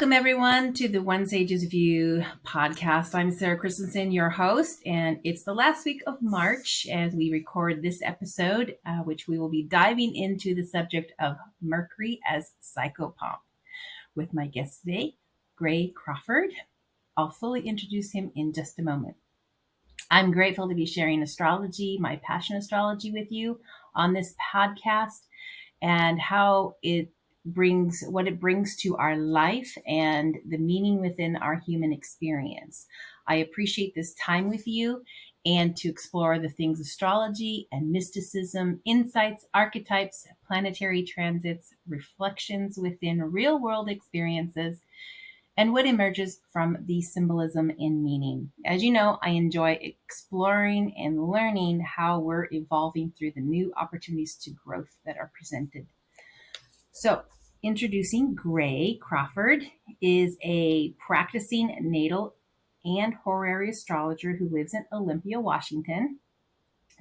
Welcome, everyone, to the One Sage's View podcast. I'm Sarah Christensen, your host, and it's the last week of March as we record this episode, which we will be diving into the subject of Mercury as Psychopomp with my guest today, Gray Crawford. I'll fully introduce him in just a moment. I'm grateful to be sharing astrology, my passion astrology, with you on this podcast and how what it brings to our life and the meaning within our human experience. I appreciate this time with you and to explore the things astrology and mysticism, insights, archetypes, planetary transits, reflections within real world experiences, and what emerges from the symbolism and meaning. As you know, I enjoy exploring and learning how we're evolving through the new opportunities to growth that are presented. So, introducing Gray Crawford is a practicing natal and horary astrologer who lives in Olympia, Washington.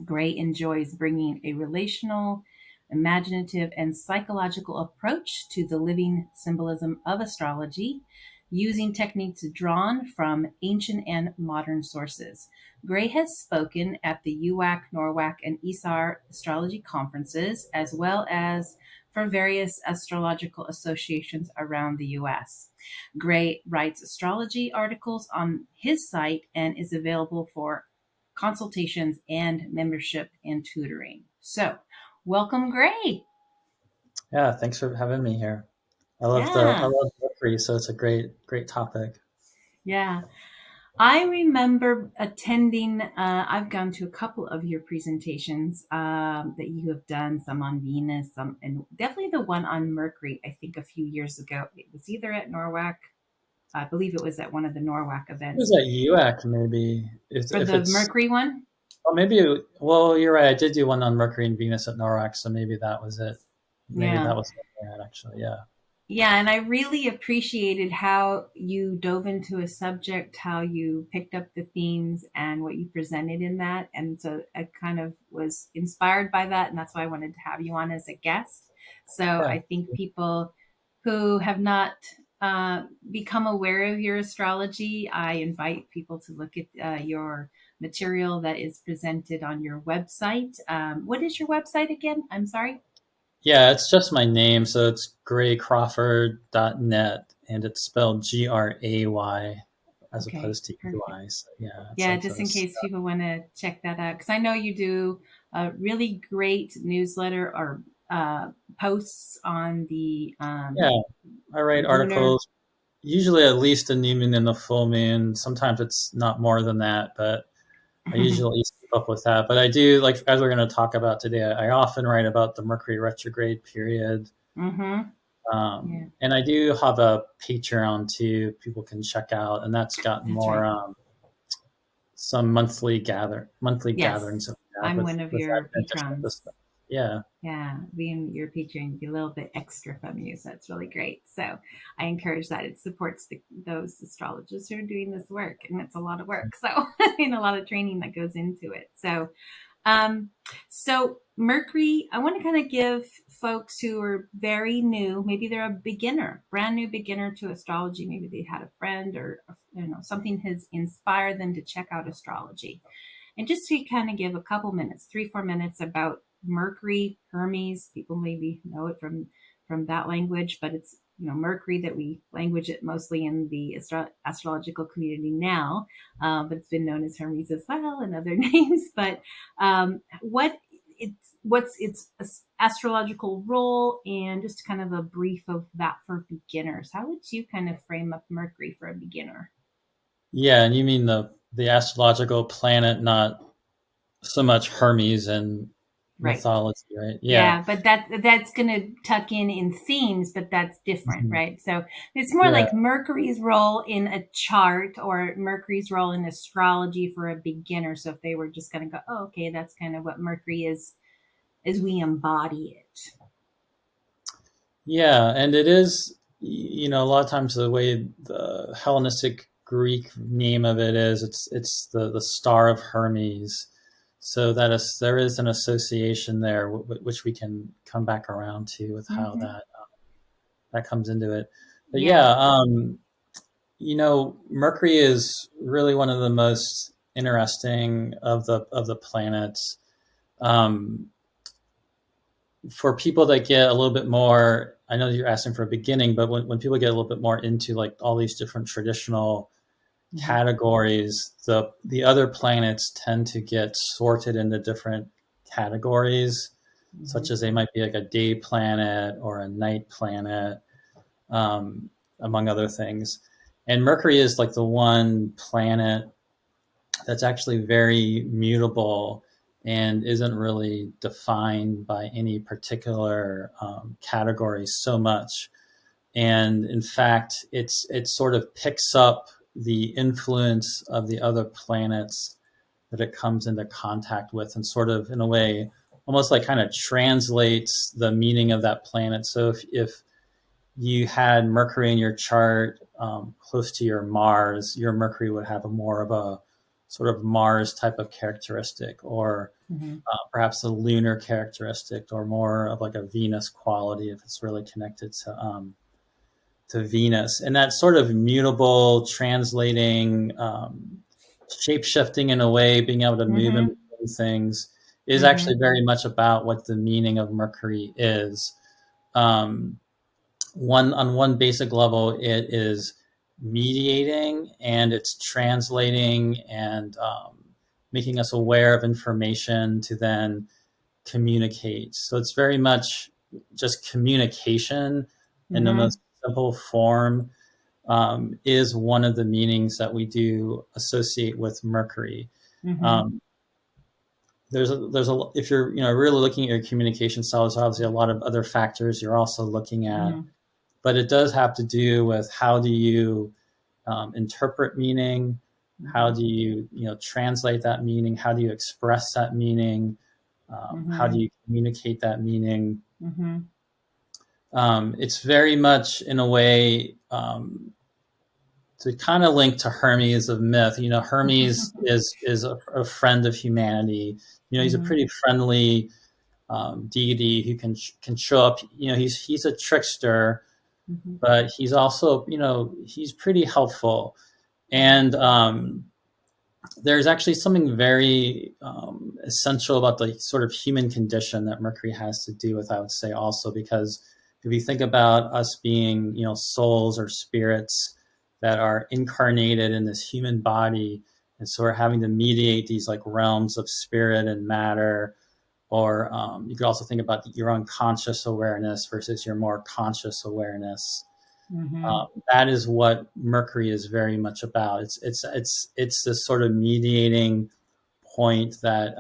Gray enjoys bringing a relational, imaginative, and psychological approach to the living symbolism of astrology, using techniques drawn from ancient and modern sources. Gray has spoken at the UWAC, NORWAC, and ESAR astrology conferences, as well as for various astrological associations around the U.S. Gray writes astrology articles on his site and is available for consultations and membership and tutoring. So, welcome, Gray. Yeah, thanks for having me here. I love Mercury, so it's a great topic. Yeah. I remember attending, I've gone to a couple of your presentations that you have done, some on Venus, some, and definitely the one on Mercury, I think a few years ago. It was either at NORWAC, I believe it was at one of the NORWAC It events. was at UAC, maybe. For the Mercury one? Oh, maybe, well, you're right. I did do one on Mercury and Venus at NORWAC, so maybe that was it. Maybe that was it, actually, yeah. Yeah, and I really appreciated how you dove into a subject, how you picked up the themes and what you presented in that. And so I kind of was inspired by that. And that's why I wanted to have you on as a guest. So Yeah. I think people who have not become aware of your astrology, I invite people to look at your material that is presented on your website. What is your website again? I'm sorry. Yeah, it's just my name. So it's graycrawford.net, and it's spelled Gray as opposed to EY. So yeah, just in case people want to check that out. Because I know you do a really great newsletter or posts on the yeah, I write articles, usually at least a new moon and a full moon. Sometimes it's not more than that, but I usually keep up with that. But I do, like, as we're going to talk about today, I often write about the Mercury retrograde period. And I do have a Patreon too, people can check out, and that's got more some monthly gatherings. I'm one of your patrons. Yeah. Yeah, being your patron, get a little bit extra from you, so that's really great. So I encourage that. It supports those astrologers who are doing this work, and it's a lot of work. So and a lot of training that goes into it. So, so Mercury, I want to kind of give folks who are very new, maybe they're a brand new beginner to astrology. Maybe they had a friend or something has inspired them to check out astrology, and just to kind of give a couple minutes, 3-4 minutes about Mercury, Hermes. People maybe know it from that language, but it's Mercury that we language it mostly in the astrological community now, but it's been known as Hermes as well and other names. But what's its astrological role, and just kind of a brief of that for beginners. How would you kind of frame up Mercury for a beginner? Yeah, and you mean the astrological planet, not so much Hermes and mythology, right? Yeah, but that's going to tuck in themes, but that's different, right? So it's more like Mercury's role in a chart or Mercury's role in astrology for a beginner. So if they were just going to go, oh, okay, that's kind of what Mercury is as we embody it. Yeah, and it is, a lot of times the way the Hellenistic Greek name of it is, it's the star of Hermes. So there is an association there, which we can come back around to with how that comes into it. But Yeah. yeah, Mercury is really one of the most interesting of the planets. Um, for people that get a little bit more, I know you're asking for a beginning, but when people get a little bit more into like all these different traditional Mm-hmm. categories, the other planets tend to get sorted into different categories, Mm-hmm. such as they might be like a day planet or a night planet, among other things. And Mercury is like the one planet that's actually very mutable and isn't really defined by any particular category so much. And in fact, it sort of picks up the influence of the other planets that it comes into contact with, and sort of in a way almost like kind of translates the meaning of that planet. So if you had Mercury in your chart close to your Mercury would have a more of a sort of Mars type of characteristic, or Mm-hmm. perhaps a lunar characteristic, or more of like a Venus quality if it's really connected to Venus. And that sort of mutable, translating, shape shifting in a way, being able to move in Mm-hmm. between things, is Mm-hmm. actually very much about what the meaning of Mercury is. Um, on one basic level, it is mediating and it's translating and making us aware of information to then communicate. So it's very much just communication in the Mm-hmm. most simple form, is one of the meanings that we do associate with Mercury. Mm-hmm. Um, there's a if you're really looking at your communication style, there's obviously a lot of other factors you're also looking at, Mm-hmm. but it does have to do with how do you interpret meaning, how Mm-hmm. do you translate that meaning, how do you express that meaning, how do Mm-hmm. you communicate that meaning. Mm-hmm. It's very much in a way to kind of link to Hermes of myth. Hermes is a friend of humanity. He's a Mm-hmm. pretty friendly deity who can show up. He's a trickster, Mm-hmm. but he's also he's pretty helpful. Right. And there's actually something very essential about the sort of human condition that Mercury has to do with, I would say, also, because if you think about us being, souls or spirits that are incarnated in this human body, and so we're having to mediate these like realms of spirit and matter, or you could also think about your unconscious awareness versus your more conscious awareness. Mm-hmm. That is what Mercury is very much about. It's this sort of mediating point that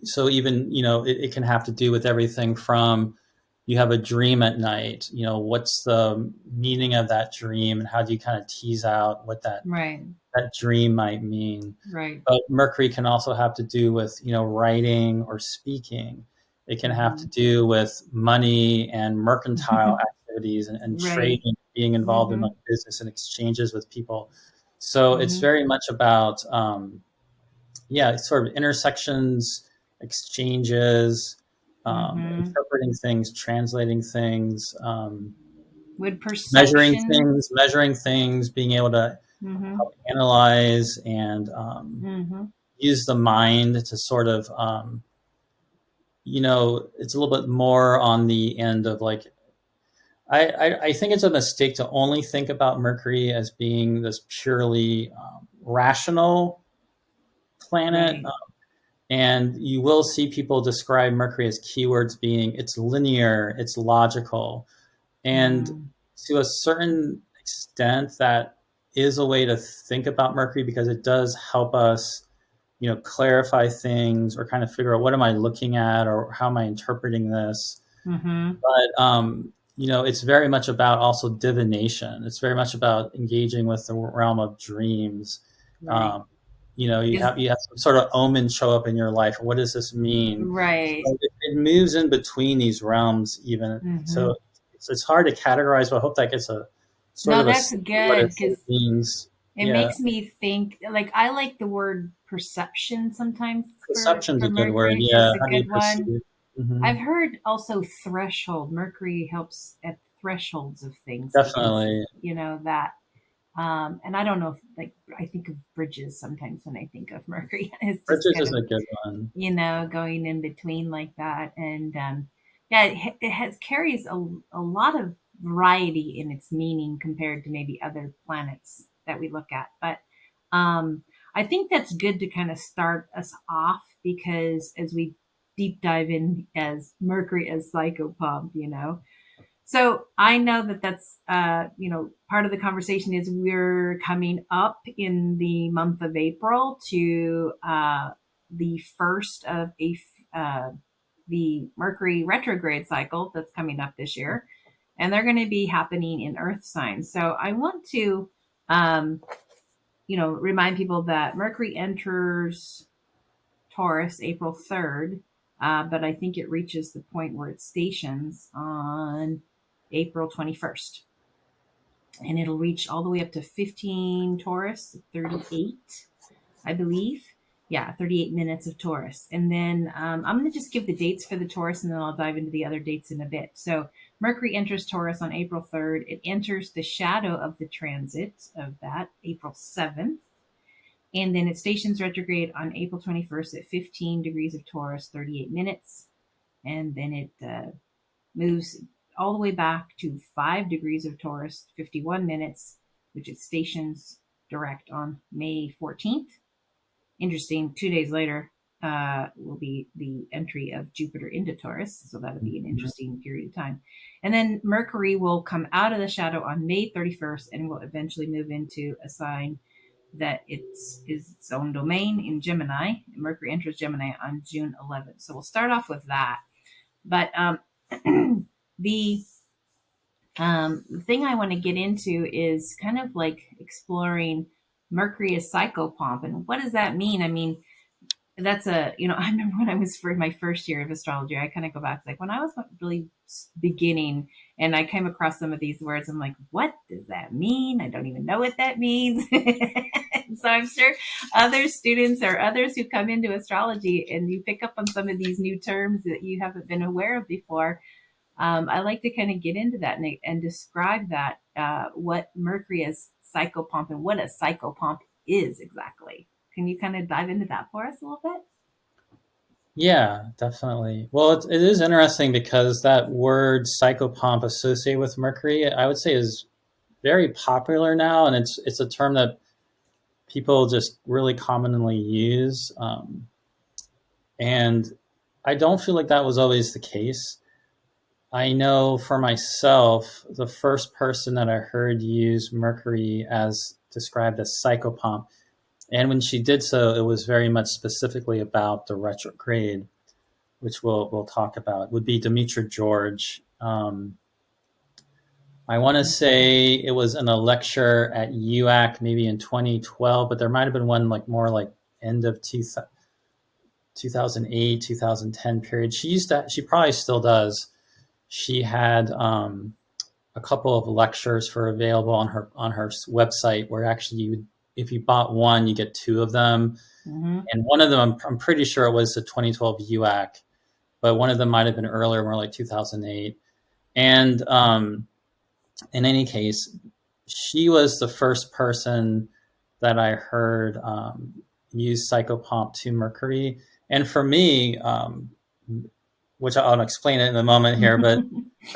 so even it can have to do with everything from you have a dream at night. What's the meaning of that dream, and how do you kind of tease out what Right. that dream might mean. Right. But Mercury can also have to do with writing or speaking. It can have to Mm-hmm. do with money and mercantile activities and Right. trading, being involved in Mm-hmm. like business and exchanges with people. So it's Mm-hmm. very much about sort of intersections, exchanges, Mm-hmm. interpreting things, translating things, With perception. measuring things, being able to Mm-hmm. help analyze and Mm-hmm. use the mind to sort of, it's a little bit more on the end of like, I think it's a mistake to only think about Mercury as being this purely rational planet. Right. And you will see people describe Mercury as keywords being it's linear, it's logical. And Mm. to a certain extent, that is a way to think about Mercury because it does help us clarify things or kind of figure out what am I looking at or how am I interpreting this. Mm-hmm. But it's very much about also divination. It's very much about engaging with the realm of dreams. Right. Um, you Is have some sort of omen show up in your life. What does this mean? right. So it moves in between these realms, even. Mm-hmm. So it's hard to categorize, but I hope that gets a sort No, of a that's sense of what good it because means. it Yeah, makes me think. Like I like the word perception sometimes perception's for a good word. Mercury. Yeah, It's a how do you good one. perceive? Hmm. I've heard also threshold. Mercury helps at thresholds of things. Definitely. Because, that, and I don't know if, like, I think of bridges sometimes when I think of Mercury. It's just Bridges kind is of, a good one. going in between like that. And yeah, it carries a lot of variety in its meaning compared to maybe other planets that we look at. But I think that's good to kind of start us off, because as we deep dive in as Mercury as Psychopomp. So I know that that's, part of the conversation is we're coming up in the month of April to the first of the Mercury retrograde cycle that's coming up this year. And they're going to be happening in Earth signs. So I want to, remind people that Mercury enters Taurus April 3rd, but I think it reaches the point where it stations on April 21st. And it'll reach all the way up to 15 Taurus, 38, I believe. Yeah, 38 minutes of Taurus. And then I'm going to just give the dates for the Taurus, and then I'll dive into the other dates in a bit. So Mercury enters Taurus on April 3rd. It enters the shadow of the transit of that, April 7th. And then it stations retrograde on April 21st at 15 degrees of Taurus, 38 minutes. And then it moves all the way back to 5 degrees of Taurus, 51 minutes, which it stations direct on May 14th. Interesting, 2 days later will be the entry of Jupiter into Taurus. So that'll be an interesting period of time. And then Mercury will come out of the shadow on May 31st and will eventually move into a sign that is its own domain in Gemini. Mercury enters Gemini on June 11th. So we'll start off with that. But the thing I want to get into is kind of like exploring Mercury as Psychopomp. And what does that mean? I mean, that's I remember when I was for my first year of astrology, I kind of go back, like when I was really beginning and I came across some of these words, I'm like, what does that mean? I don't even know what that means. So I'm sure other students or others who come into astrology and you pick up on some of these new terms that you haven't been aware of before. I like to kind of get into that and describe that, what Mercury is Psychopomp and what a psychopomp is exactly. Can you kind of dive into that for us a little bit? Yeah, definitely. Well, it is interesting because that word psychopomp associated with Mercury, I would say, is very popular now, and it's a term that people just really commonly use. And I don't feel like that was always the case. I know for myself, the first person that I heard use Mercury as described as psychopomp, and when she did so, it was very much specifically about the retrograde, which we'll talk about, would be Demetra George. I want to say it was in a lecture at UAC maybe in 2012, but there might have been one like more like end of 2008, 2010 period. She probably still does. She had a couple of lectures for available on her website, where actually if you bought one, you get two of them. Mm-hmm. And one of them, I'm pretty sure it was the 2012 UAC, but one of them might have been earlier, more like 2008. And in any case, she was the first person that I heard use Psychopomp to Mercury. And for me, which I'll explain it in a moment here, but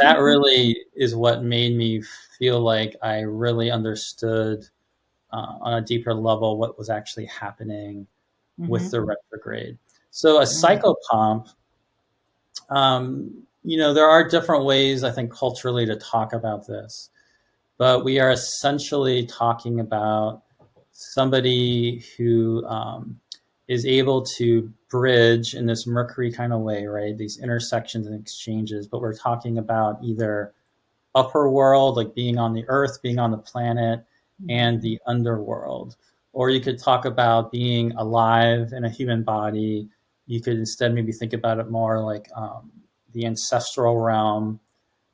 that really is what made me feel like I really understood on a deper level what was actually happening with the retrograde. So a psychopomp, there are different ways, I think, culturally to talk about this, but we are essentially talking about somebody who is able to bridge in this Mercury kind of way, right? These intersections and exchanges, but we're talking about either upper world, like being on the earth, being on the planet, and the underworld. Or you could talk about being alive in a human body. You could instead maybe think about it more like the ancestral realm,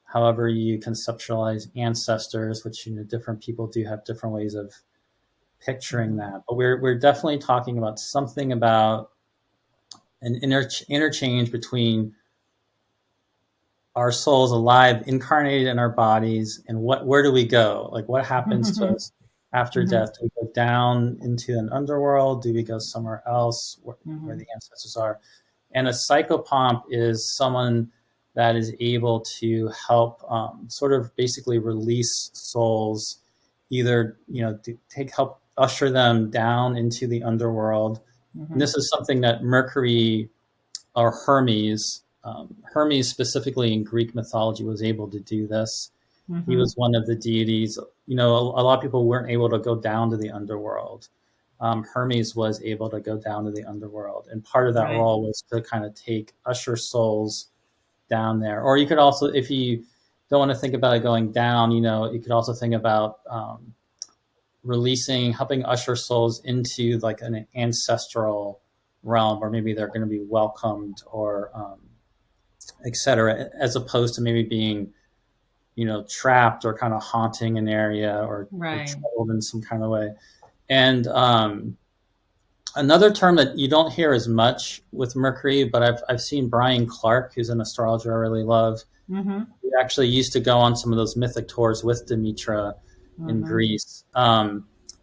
however you conceptualize ancestors, which different people do have different ways of picturing that. But we're definitely talking about something about an interchange between our souls alive, incarnated in our bodies, and where do we go? Like, what happens to us after death? Do we go down into an underworld? Do we go somewhere else where the ancestors are? And a psychopomp is someone that is able to help sort of basically release souls, either, help usher them down into the underworld. And this is something that Mercury or Hermes specifically in Greek mythology was able to do this. He was one of the deities. A lot of people weren't able to go down to the underworld. Hermes was able to go down to the underworld, and part of that role was to kind of usher souls down there. Or you could also, if you don't want to think about it going down, you could also think about helping usher souls into like an ancestral realm, or maybe they're going to be welcomed, or etc., as opposed to maybe being trapped or kind of haunting an area, or troubled in some kind of way. And another term that you don't hear as much with Mercury, but I've seen Brian Clark, who's an astrologer I really love. He actually used to go on some of those mythic tours with Demetra in Greece.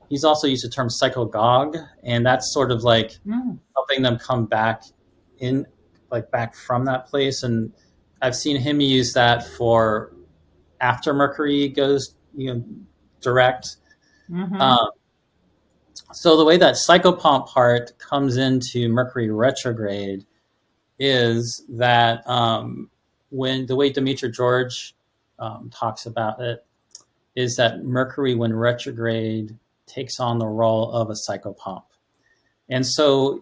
He's also used the term psychogog, and that's sort of like helping them come back back from that place. And I've seen him use that for after Mercury goes direct. So the way that psychopomp part comes into Mercury retrograde is that when the way Demetra George talks about it is that Mercury, when retrograde, takes on the role of a psychopomp. And so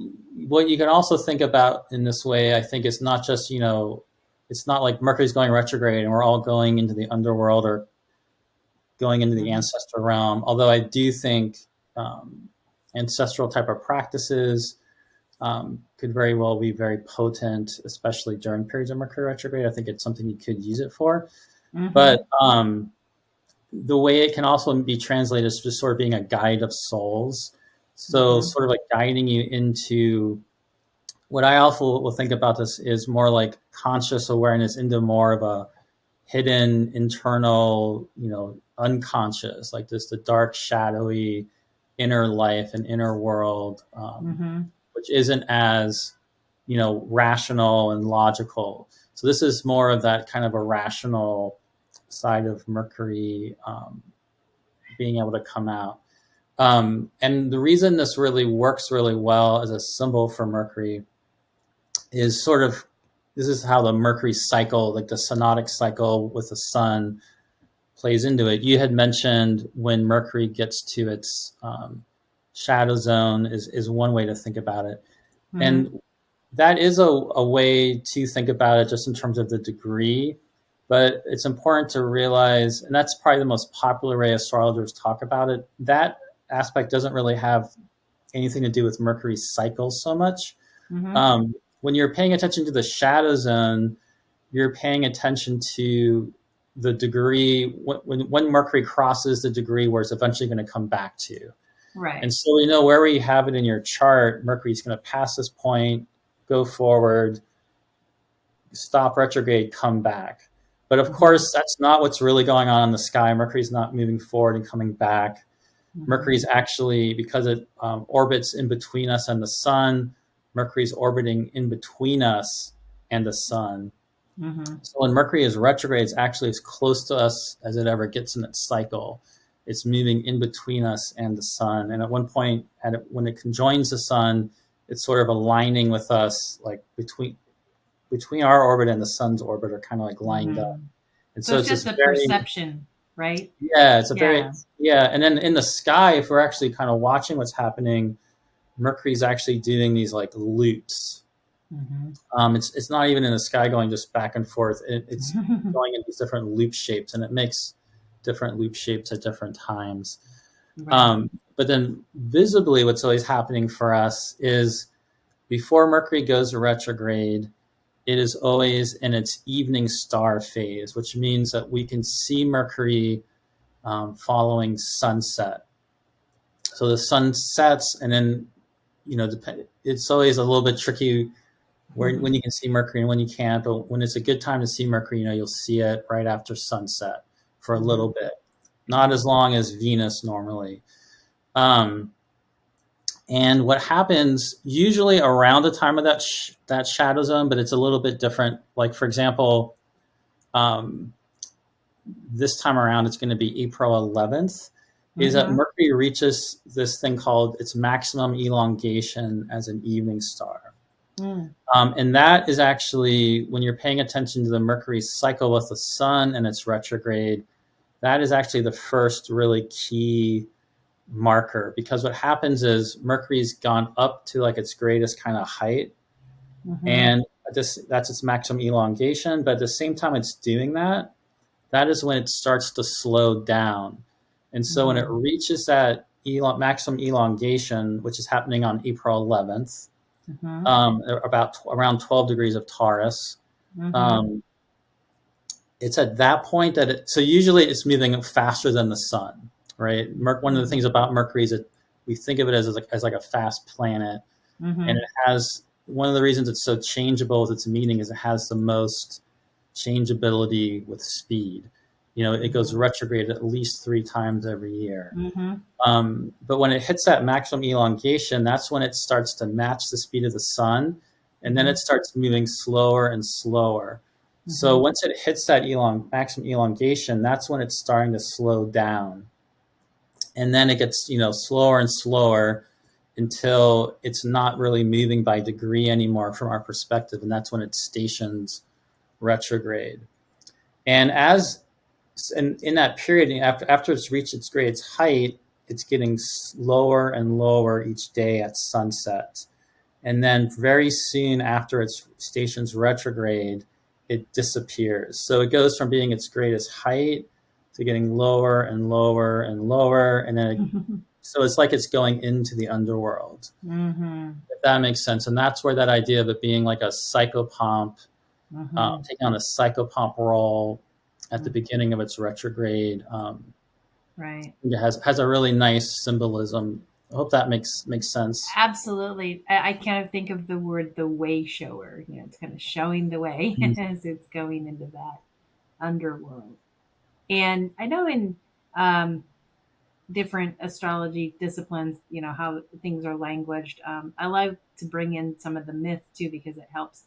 what you can also think about in this way, I think, is not just, it's not like Mercury's going retrograde and we're all going into the underworld or going into the ancestral realm. Although I do think ancestral type of practices could very well be very potent, especially during periods of Mercury retrograde. I think it's something you could use it for. But the way it can also be translated is just sort of being a guide of souls. So sort of like guiding you into what I also will think about this is more like conscious awareness into more of a hidden internal, unconscious, like this, the dark, shadowy inner life and inner world, which isn't as, rational and logical. So this is more of that kind of a rational side of Mercury being able to come out. And the reason this really works really well as a symbol for Mercury is this is how the Mercury cycle, like the synodic cycle with the sun, plays into it. You had mentioned when Mercury gets to its shadow zone is one way to think about it. And that is a way to think about it just in terms of the degree. But it's important to realize, and that's probably the most popular way astrologers talk about it, that aspect doesn't really have anything to do with Mercury's cycle so much. When you're paying attention to the shadow zone, you're paying attention to the degree when Mercury crosses the degree where it's eventually going to come back to. Right. And so wherever you have it in your chart, Mercury's going to pass this point, go forward, stop retrograde, come back. But of course, that's not what's really going on in the sky. Mercury's not moving forward and coming back. Mercury's actually, because it orbits in between us and the sun, Mercury's orbiting in between us and the sun. So when Mercury is retrograde, it's actually as close to us as it ever gets in its cycle. It's moving in between us and the sun. And at one point, when it conjoins the sun, it's sort of aligning with us, like between our orbit and the sun's orbit are kind of like lined up. And so it's just a perception, right? Yeah, it's and then in the sky, if we're actually kind of watching what's happening, Mercury's actually doing these like loops. It's not even in the sky going just back and forth. It's going in these different loop shapes, and it makes different loop shapes at different times. But then visibly, what's always happening for us is before Mercury goes retrograde, it is always in its evening star phase, which means that we can see Mercury following sunset. So the sun sets, and then, it's always a little bit tricky when you can see Mercury and when you can't. But when it's a good time to see Mercury, you'll see it right after sunset for a little bit, not as long as Venus normally. And what happens usually around the time of that shadow zone, but it's a little bit different. Like, for example, this time around, it's going to be April 11th, is that Mercury reaches this thing called its maximum elongation as an evening star. And that is actually, when you're paying attention to the Mercury cycle with the sun and its retrograde, that is actually the first really key marker, because what happens is Mercury's gone up to like its greatest kind of height, and that's its maximum elongation. But at the same time it's doing that, that is when it starts to slow down. And so when it reaches that maximum elongation, which is happening on April 11th, about around 12 degrees of Taurus, it's at that point that so usually it's moving faster than the sun, right? One of the things about Mercury is that we think of it as like a fast planet, and it has, one of the reasons it's so changeable with its meaning is it has the most changeability with speed. It goes retrograde at least 3 times every year. But when it hits that maximum elongation, that's when it starts to match the speed of the sun, and then it starts moving slower and slower. So once it hits that maximum elongation, that's when it's starting to slow down. And then it gets, slower and slower until it's not really moving by degree anymore from our perspective. And that's when it stations retrograde. And in that period, after it's reached its greatest height, it's getting lower and lower each day at sunset. And then very soon after it stations retrograde, it disappears. So it goes from being its greatest height to getting lower and lower and lower. And then so it's like it's going into the underworld, if that makes sense. And that's where that idea of it being like a psychopomp, taking on a psychopomp role at the beginning of its retrograde, right, it has a really nice symbolism. I hope that makes sense. Absolutely. I kind of think of the word the way shower. It's kind of showing the way as it's going into that underworld. And I know in different astrology disciplines, how things are languaged. I like to bring in some of the myth too, because it helps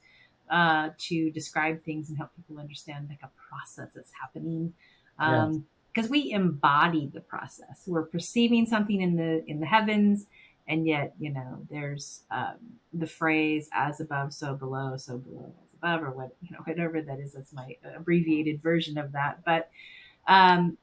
to describe things and help people understand like a process that's happening. Because we embody the process. We're perceiving something in the heavens, and yet there's the phrase "as above, so below, as above," or whatever that is. That's my abbreviated version of that. But I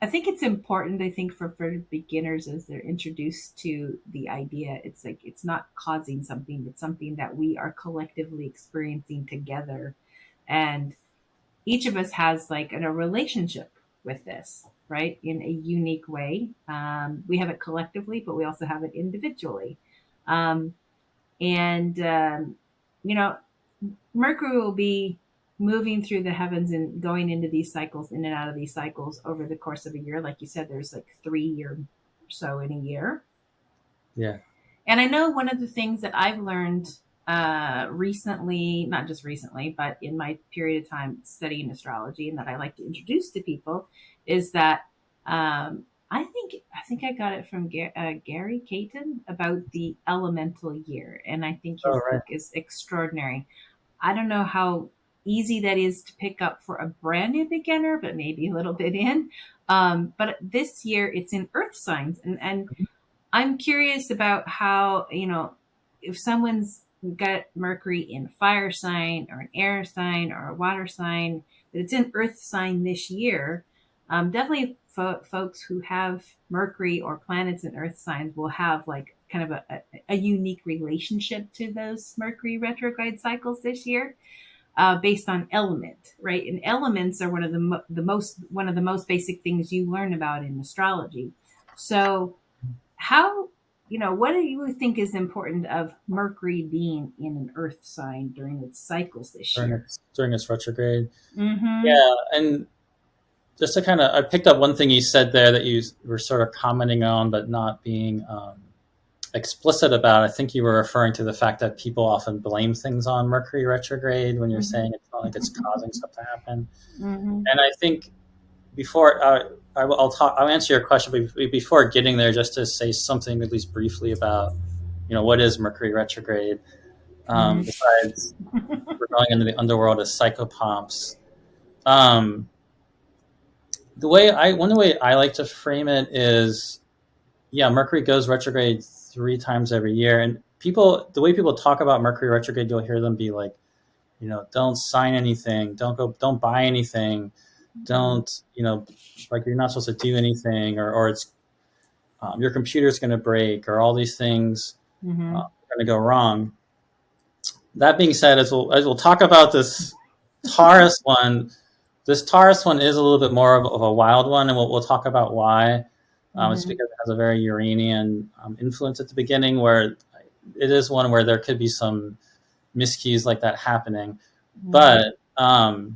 think it's important. I think for beginners, as they're introduced to the idea, it's like it's not causing something; it's something that we are collectively experiencing together, and each of us has like a relationship with this, right? In a unique way. We have it collectively, but we also have it individually. Mercury will be moving through the heavens and going into these cycles, in and out of these cycles over the course of a year. Like you said, there's like 3 years or so in a year. Yeah. And I know one of the things that I've learned recently, not just recently, but in my period of time studying astrology, and that I like to introduce to people, is that I think I got it from Gary Caton about the elemental year, and I think his book is extraordinary. I don't know how easy that is to pick up for a brand new beginner, but maybe a little bit in. But this year it's in Earth signs, and I'm curious about how, if someone's got Mercury in a fire sign or an air sign or a water sign, that it's in Earth sign this year. Definitely folks who have Mercury or planets in Earth signs will have like kind of a unique relationship to those Mercury retrograde cycles this year, based on element, right? And elements are one of the most basic things you learn about in astrology. So how, what do you think is important of Mercury being in an Earth sign during its cycles this year? During its retrograde. Yeah. And just to I picked up one thing you said there that you were sort of commenting on, but not being explicit about. I think you were referring to the fact that people often blame things on Mercury retrograde when you're saying it's not like it's causing stuff to happen. And I think before I'll answer your question, but before getting there, just to say something at least briefly about, what is Mercury retrograde? Besides, we're going into the underworld as psychopomps. The way I like to frame it is, Mercury goes retrograde 3 times every year, and the way people talk about Mercury retrograde, you'll hear them be like, don't sign anything, don't buy anything, don't, like you're not supposed to do anything, or it's your computer's going to break, or all these things are going to go wrong. That being said, as we'll talk about this Taurus one, this Taurus one is a little bit more of a wild one, and we'll talk about why. It's because it has a very Uranian influence at the beginning, where it is one where there could be some miscues like that happening. But I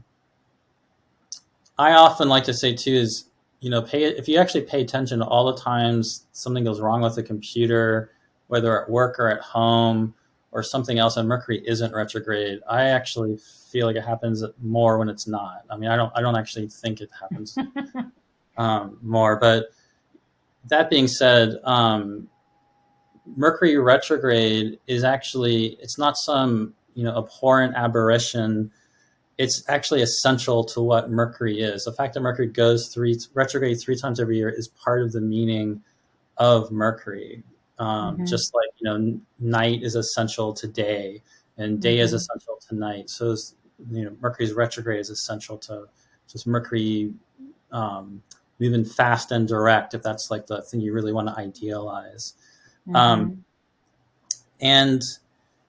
often like to say too is, if you actually pay attention to all the times something goes wrong with the computer, whether at work or at home or something else, and Mercury isn't retrograde, I actually feel like it happens more when it's not. I mean, I don't actually think it happens more. But that being said, Mercury retrograde is actually, it's not some, abhorrent aberration. It's actually essential to what Mercury is. The fact that Mercury goes retrograde 3 times every year is part of the meaning of Mercury. Just like, night is essential to day, and day is essential to night. So, Mercury's retrograde is essential to just Mercury moving fast and direct, if that's like the thing you really want to idealize. And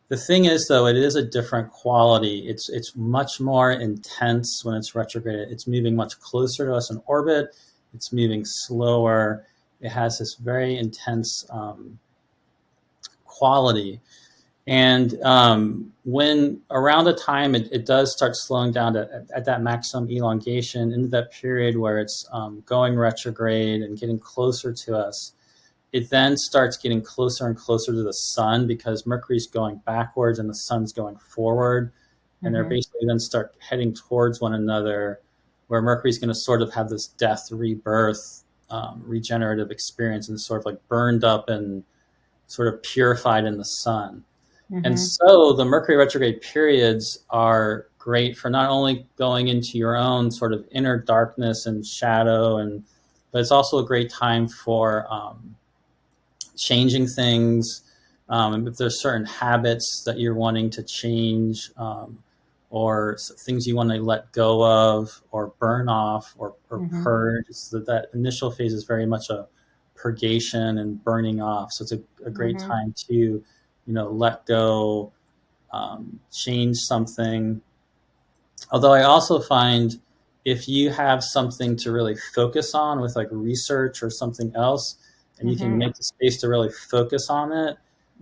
the thing is, though, it is a different quality. It's much more intense when it's retrograde. It's moving much closer to us in orbit. It's moving slower. It has this very intense quality. And when around the time it does start slowing down at that maximum elongation, into that period where it's going retrograde and getting closer to us, it then starts getting closer and closer to the sun, because Mercury's going backwards and the sun's going forward. And they're basically then start heading towards one another, where Mercury's going to sort of have this death, rebirth, regenerative experience, and sort of like burned up and sort of purified in the sun. And so the Mercury retrograde periods are great for not only going into your own sort of inner darkness and shadow, but it's also a great time for changing things. If there's certain habits that you're wanting to change, or things you want to let go of or burn off or purge, so that initial phase is very much a purgation and burning off. So it's a great time to let go, change something. Although I also find if you have something to really focus on with like research or something else, and you can make the space to really focus on it,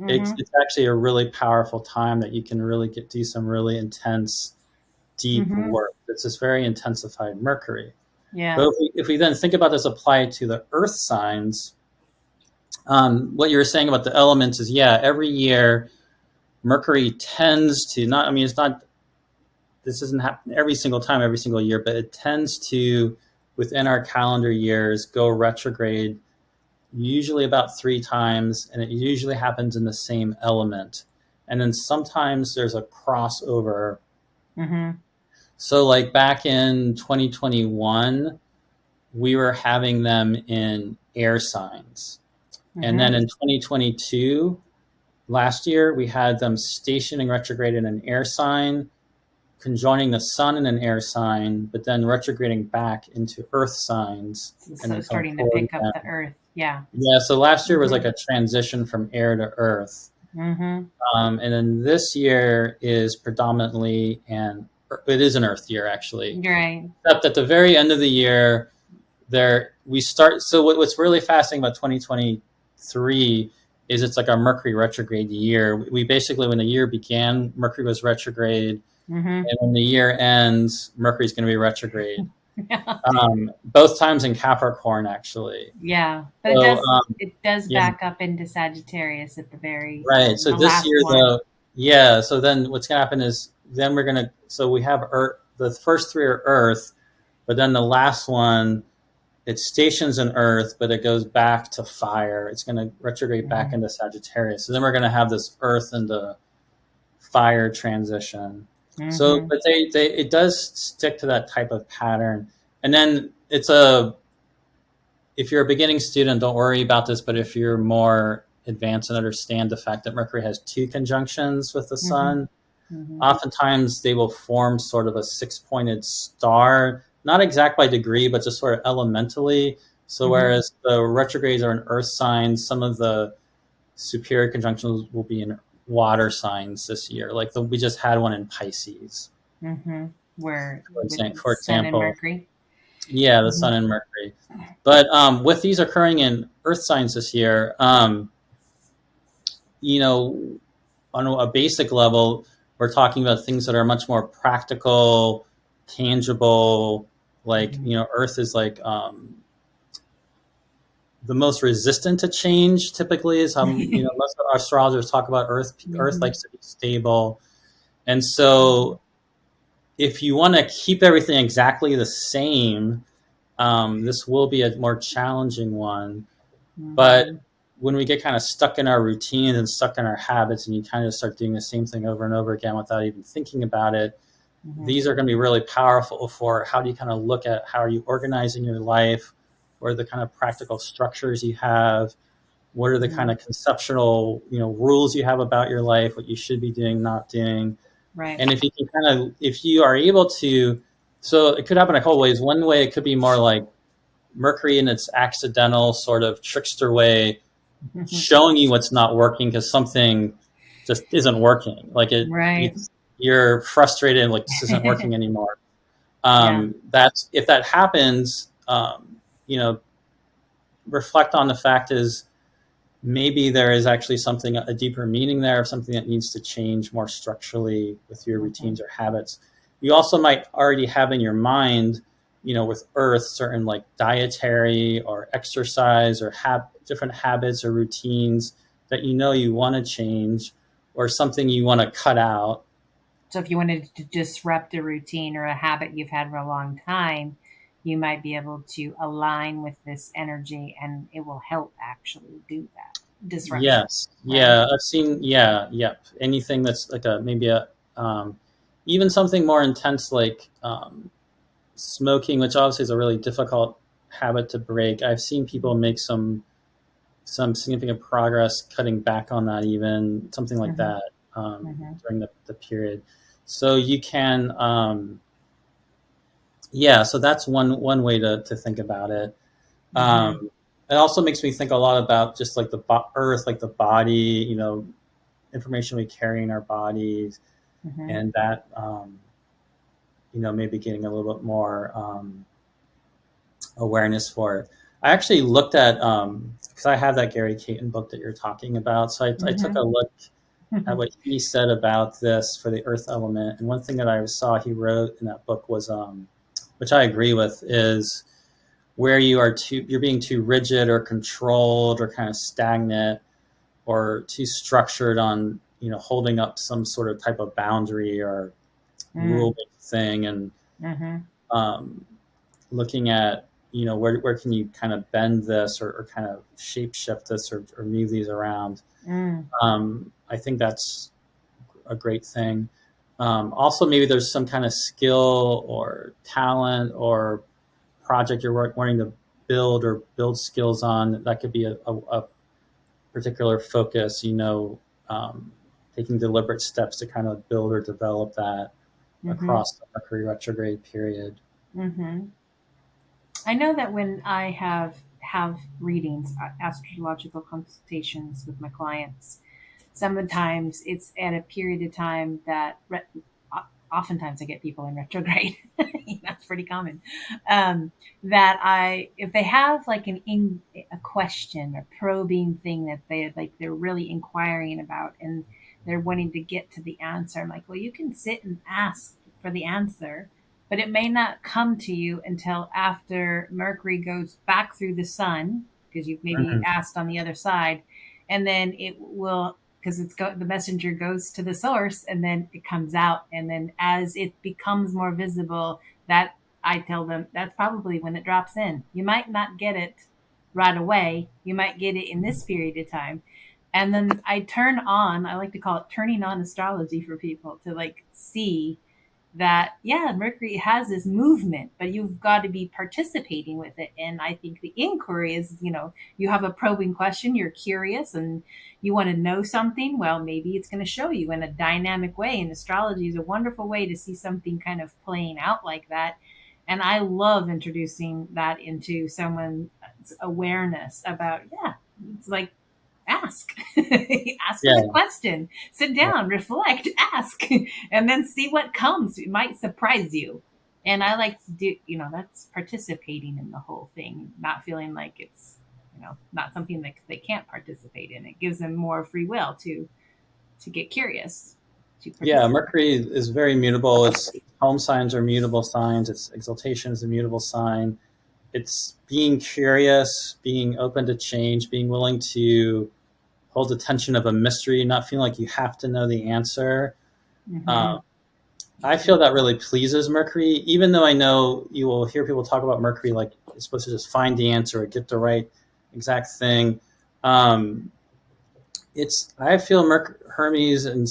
it's actually a really powerful time that you can really do some really intense, deep work. It's this very intensified Mercury. Yeah. But if we then think about this applied to the earth signs, what you were saying about the elements is, every year Mercury tends to this doesn't happen every single time, every single year, but it tends to, within our calendar years, go retrograde usually about 3 times, and it usually happens in the same element. And then sometimes there's a crossover. So like back in 2021, we were having them in air signs. And then in 2022, last year, we had them stationing retrograde in an air sign, conjoining the sun in an air sign, but then retrograding back into earth signs. So starting to pick up the earth. Yeah. Yeah. So last year was like a transition from air to earth. And then this year is predominantly it is an earth year, actually. Right. Except at the very end of the year, we start. So what's really fascinating about 2023 is it's like a Mercury retrograde year. We basically, when the year began, Mercury was retrograde. And when the year ends, Mercury's going to be retrograde. both times in Capricorn, actually. Yeah, but So, it does yeah, back up into Sagittarius at the very right. So the this last year, one. though, yeah. So then what's going to happen is then we're going to, so we have Earth, the first three are Earth, but then the last one, it stations in Earth, but it goes back to fire. It's going to retrograde back Hmm. into Sagittarius. So then we're going to have this Earth into fire transition. So, Hmm. but they it does stick to that type of pattern. And then it's a, if you're a beginning student, don't worry about this. But if you're more advanced and understand the fact that Mercury has two conjunctions with the Hmm. Sun, Hmm. oftentimes they will form sort of a six-pointed star, not exact by degree, but just sort of elementally. So Hmm. whereas the retrogrades are in Earth signs, some of the superior conjunctions will be in water signs this year. Like we just had one in Pisces, Hmm. Where with for Sun and example. Mercury. Yeah, the Hmm. Sun and Mercury. But with these occurring in Earth signs this year, you know, on a basic level, we're talking about things that are much more practical, tangible. Like, Hmm. Earth is like the most resistant to change. Typically, is how most of our astrologers talk about Earth. Earth Hmm. likes to be stable, and so if you want to keep everything exactly the same, this will be a more challenging one. But Hmm. when we get kind of stuck in our routines and stuck in our habits, and you kind of start doing the same thing over and over again without even thinking about it, Hmm. these are going to be really powerful for how do you kind of look at how are you organizing your life, what are the kind of practical structures you have, what are the kind Hmm. of conceptual rules you have about your life, what you should be doing, not doing. Right. And if you can kind of, if you are able to, so it could happen a couple ways. One way, it could be more like Mercury in its accidental sort of trickster way, showing you what's not working because something just isn't working. Like Right. you're frustrated, like this isn't working anymore. Yeah. That's, if that happens, you know, reflect on the fact is maybe there is actually something, a deeper meaning there, something that needs to change more structurally with your Hmm. routines or habits. You also might already have in your mind, with Earth, certain like dietary or exercise or different habits or routines that you want to change, or something you want to cut out. So if you wanted to disrupt a routine or a habit you've had for a long time, you might be able to align with this energy and it will help actually do that disruption, Yes, right? yeah, I've seen, yeah, yep. Anything that's like maybe um, even something more intense like smoking, which obviously is a really difficult habit to break. I've seen people make some significant progress cutting back on that, even something like Hmm. that, Hmm. during the period. So you can, yeah. So that's one way to think about it. Hmm. It also makes me think a lot about just like the Earth, like the body, information we carry in our bodies, Hmm. and that maybe getting a little bit more awareness for it. I actually looked at, because I have that Gary Caton book that you're talking about, so I took a Hmm. look at what he said about this for the Earth element. And one thing that I saw he wrote in that book was, which I agree with, is where you're being too rigid or controlled or kind of stagnant or too structured on holding up some sort of type of boundary or rule based thing, and Hmm. um, looking at where can you kind of bend this, or kind of shape shift this, or move these around. Mm. I think that's a great thing. Also, maybe there's some kind of skill or talent or project you're wanting to build skills on. That could be a particular focus. Taking deliberate steps to kind of build or develop that Hmm. across the Mercury retrograde period. Hmm. I know that when I have readings, astrological consultations with my clients, sometimes it's at a period of time that oftentimes I get people in retrograde. That's pretty common. That if they have like a question, a probing thing that they're really inquiring about, and they're wanting to get to the answer. I'm like, well, you can sit and ask for the answer, but it may not come to you until after Mercury goes back through the sun, because you've maybe Mhm. asked on the other side, and then it will, because the messenger goes to the source, and then it comes out, and then as it becomes more visible, that I tell them that's probably when it drops in. You might not get it right away. You might get it in this period of time. And then I turn on, I like to call it turning on astrology for people to like see that, yeah, Mercury has this movement, but you've got to be participating with it. And I think the inquiry is, you have a probing question, you're curious and you want to know something. Well, maybe it's going to show you in a dynamic way. And astrology is a wonderful way to see something kind of playing out like that. And I love introducing that into someone's awareness about, yeah, it's like ask. Ask Yeah, the question, sit yeah, down, reflect, ask, and then see what comes. It might surprise you. And I like to do, that's participating in the whole thing, not feeling like it's, not something that they can't participate in. It gives them more free will to get curious, to yeah. participate. Mercury is very mutable. Its home signs are mutable signs. Its exaltation is a mutable sign. It's being curious, being open to change, being willing to hold the tension of a mystery, not feeling like you have to know the answer. Mm-hmm. Um, I feel that really pleases Mercury, even though I know you will hear people talk about Mercury like it's supposed to just find the answer or get the right exact thing. Um, I feel Hermes and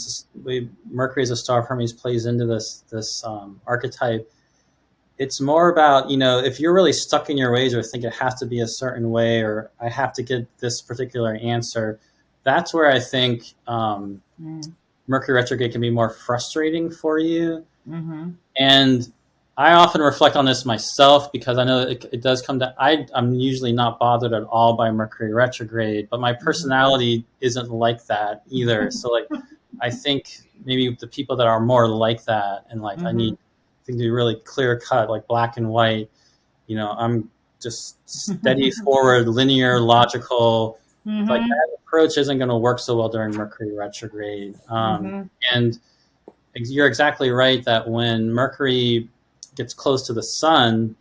Mercury as a star of Hermes plays into this archetype. It's more about, if you're really stuck in your ways or think it has to be a certain way or I have to get this particular answer. That's where I think Mercury retrograde can be more frustrating for you. Mm-hmm. And I often reflect on this myself because I know it does come to, I'm usually not bothered at all by Mercury retrograde, but my personality isn't like that either. So like, I think maybe the people that are more like that and like, I Mm-hmm. need things to be really clear cut, like black and white, I'm just steady forward, linear, logical. Like Mm-hmm. that approach isn't going to work so well during Mercury retrograde. Mm-hmm. And you're exactly right that when Mercury gets close to the sun,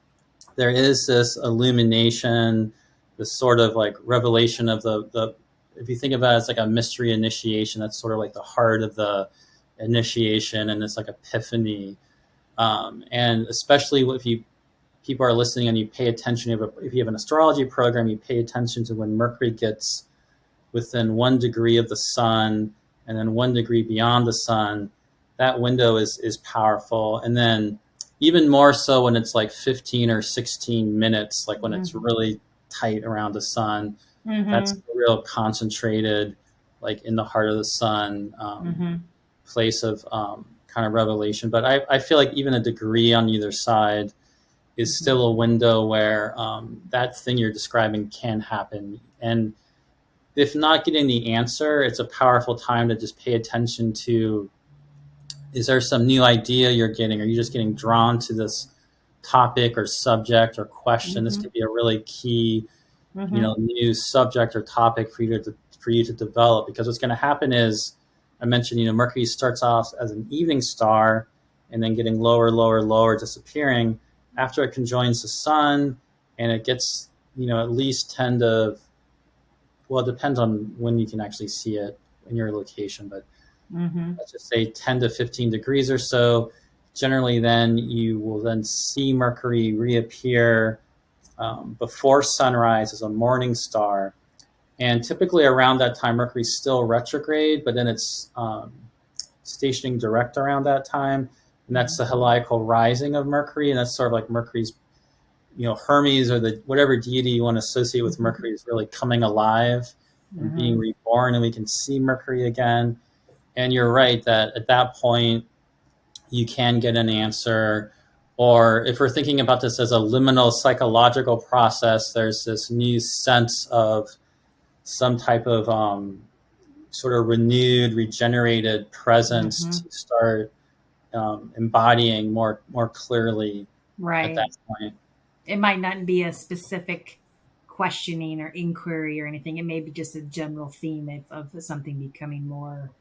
there is this illumination, this sort of like revelation of the if you think about it as like a mystery initiation, that's sort of like the heart of the initiation and it's like epiphany. And especially if you people are listening and you pay attention, if you have an astrology program, you pay attention to when Mercury gets within 1 degree of the sun and then 1 degree beyond the sun, that window is powerful. And then even more so when it's like 15 or 16 minutes, like when it's really tight around the sun, that's Mm-hmm. real concentrated, like in the heart of the sun, Mm-hmm. place of kind of revelation. But I feel like even a degree on either side is still a window where that thing you're describing can happen. And if not getting the answer, it's a powerful time to just pay attention to, is there some new idea you're getting? Are you just getting drawn to this topic or subject or question? This Mm-hmm. could be a really key, Mm-hmm. new subject or topic for you to develop. Because what's going to happen is, I mentioned, Mercury starts off as an evening star and then getting lower, lower, lower, disappearing after it conjoins the sun, and it gets, at least 10 to, well, it depends on when you can actually see it in your location, but Mm-hmm. let's just say 10 to 15 degrees or so. Generally, then you will then see Mercury reappear before sunrise as a morning star. And typically around that time, Mercury's still retrograde, but then it's stationing direct around that time. And that's the heliacal rising of Mercury. And that's sort of like Mercury's, Hermes or the whatever deity you want to associate with Mercury is really coming alive and being Mm-hmm. reborn. And we can see Mercury again. And you're right that at that point, you can get an answer. Or if we're thinking about this as a liminal psychological process, there's this new sense of some type of sort of renewed, regenerated presence Mm-hmm. to start embodying more clearly at Right. that point. It might not be a specific questioning or inquiry or anything. It may be just a general theme of something becoming more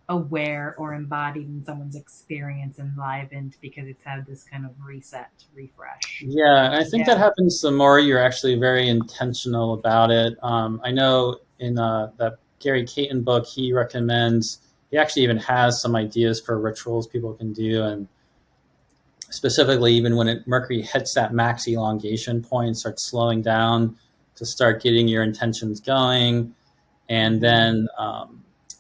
aware or embodied in someone's experience, enlivened, because it's had this kind of reset, refresh. Yeah, I think that happens the more you're actually very intentional about it. I know in that Gary Caton book, he actually even has some ideas for rituals people can do. And specifically, even when Mercury hits that max elongation point, starts slowing down to start getting your intentions going. And then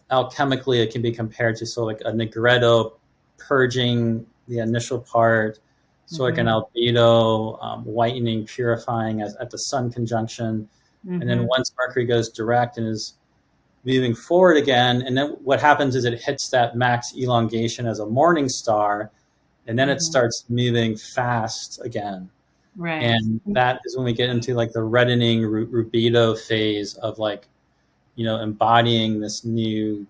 alchemically, it can be compared to sort of like a Negretto purging the initial part, sort of like an albedo whitening, purifying at the sun conjunction. And then once Mercury goes direct and is moving forward again, and then what happens is it hits that max elongation as a morning star, and then it starts moving fast again. Right. And that is when we get into like the reddening rubedo phase of like, embodying this new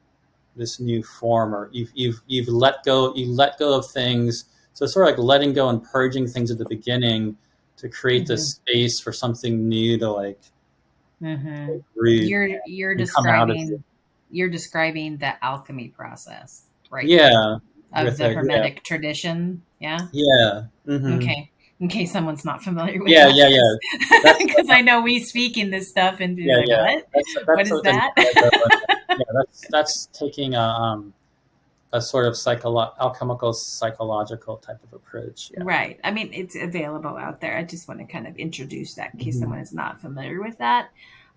form, or you've let go of things. So it's sort of like letting go and purging things at the beginning to create this space for something new to like you're describing the alchemy process, right? Yeah. Of the Hermetic tradition. Yeah. Yeah. Okay. In case someone's not familiar with that. Yeah. Because I know we speak in this stuff and be like, what? What is that? That's taking a sort of alchemical psychological type of approach. Yeah. Right. I mean, it's available out there. I just want to kind of introduce that in case someone is not familiar with that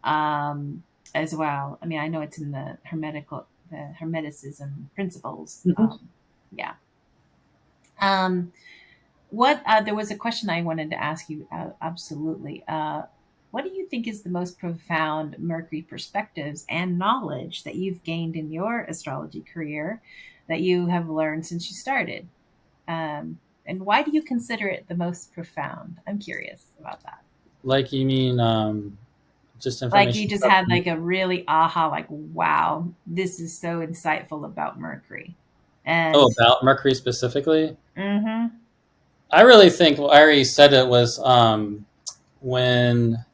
as well. I mean, I know it's in the Hermeticism principles. Yeah. What there was a question I wanted to ask you. Absolutely. What do you think is the most profound Mercury perspectives and knowledge that you've gained in your astrology career that you have learned since you started? And why do you consider it the most profound? I'm curious about that. Like, you mean just information? Like you just had like a really aha, like, wow, this is so insightful about Mercury. And about Mercury specifically? I really think, well, I already said it, was when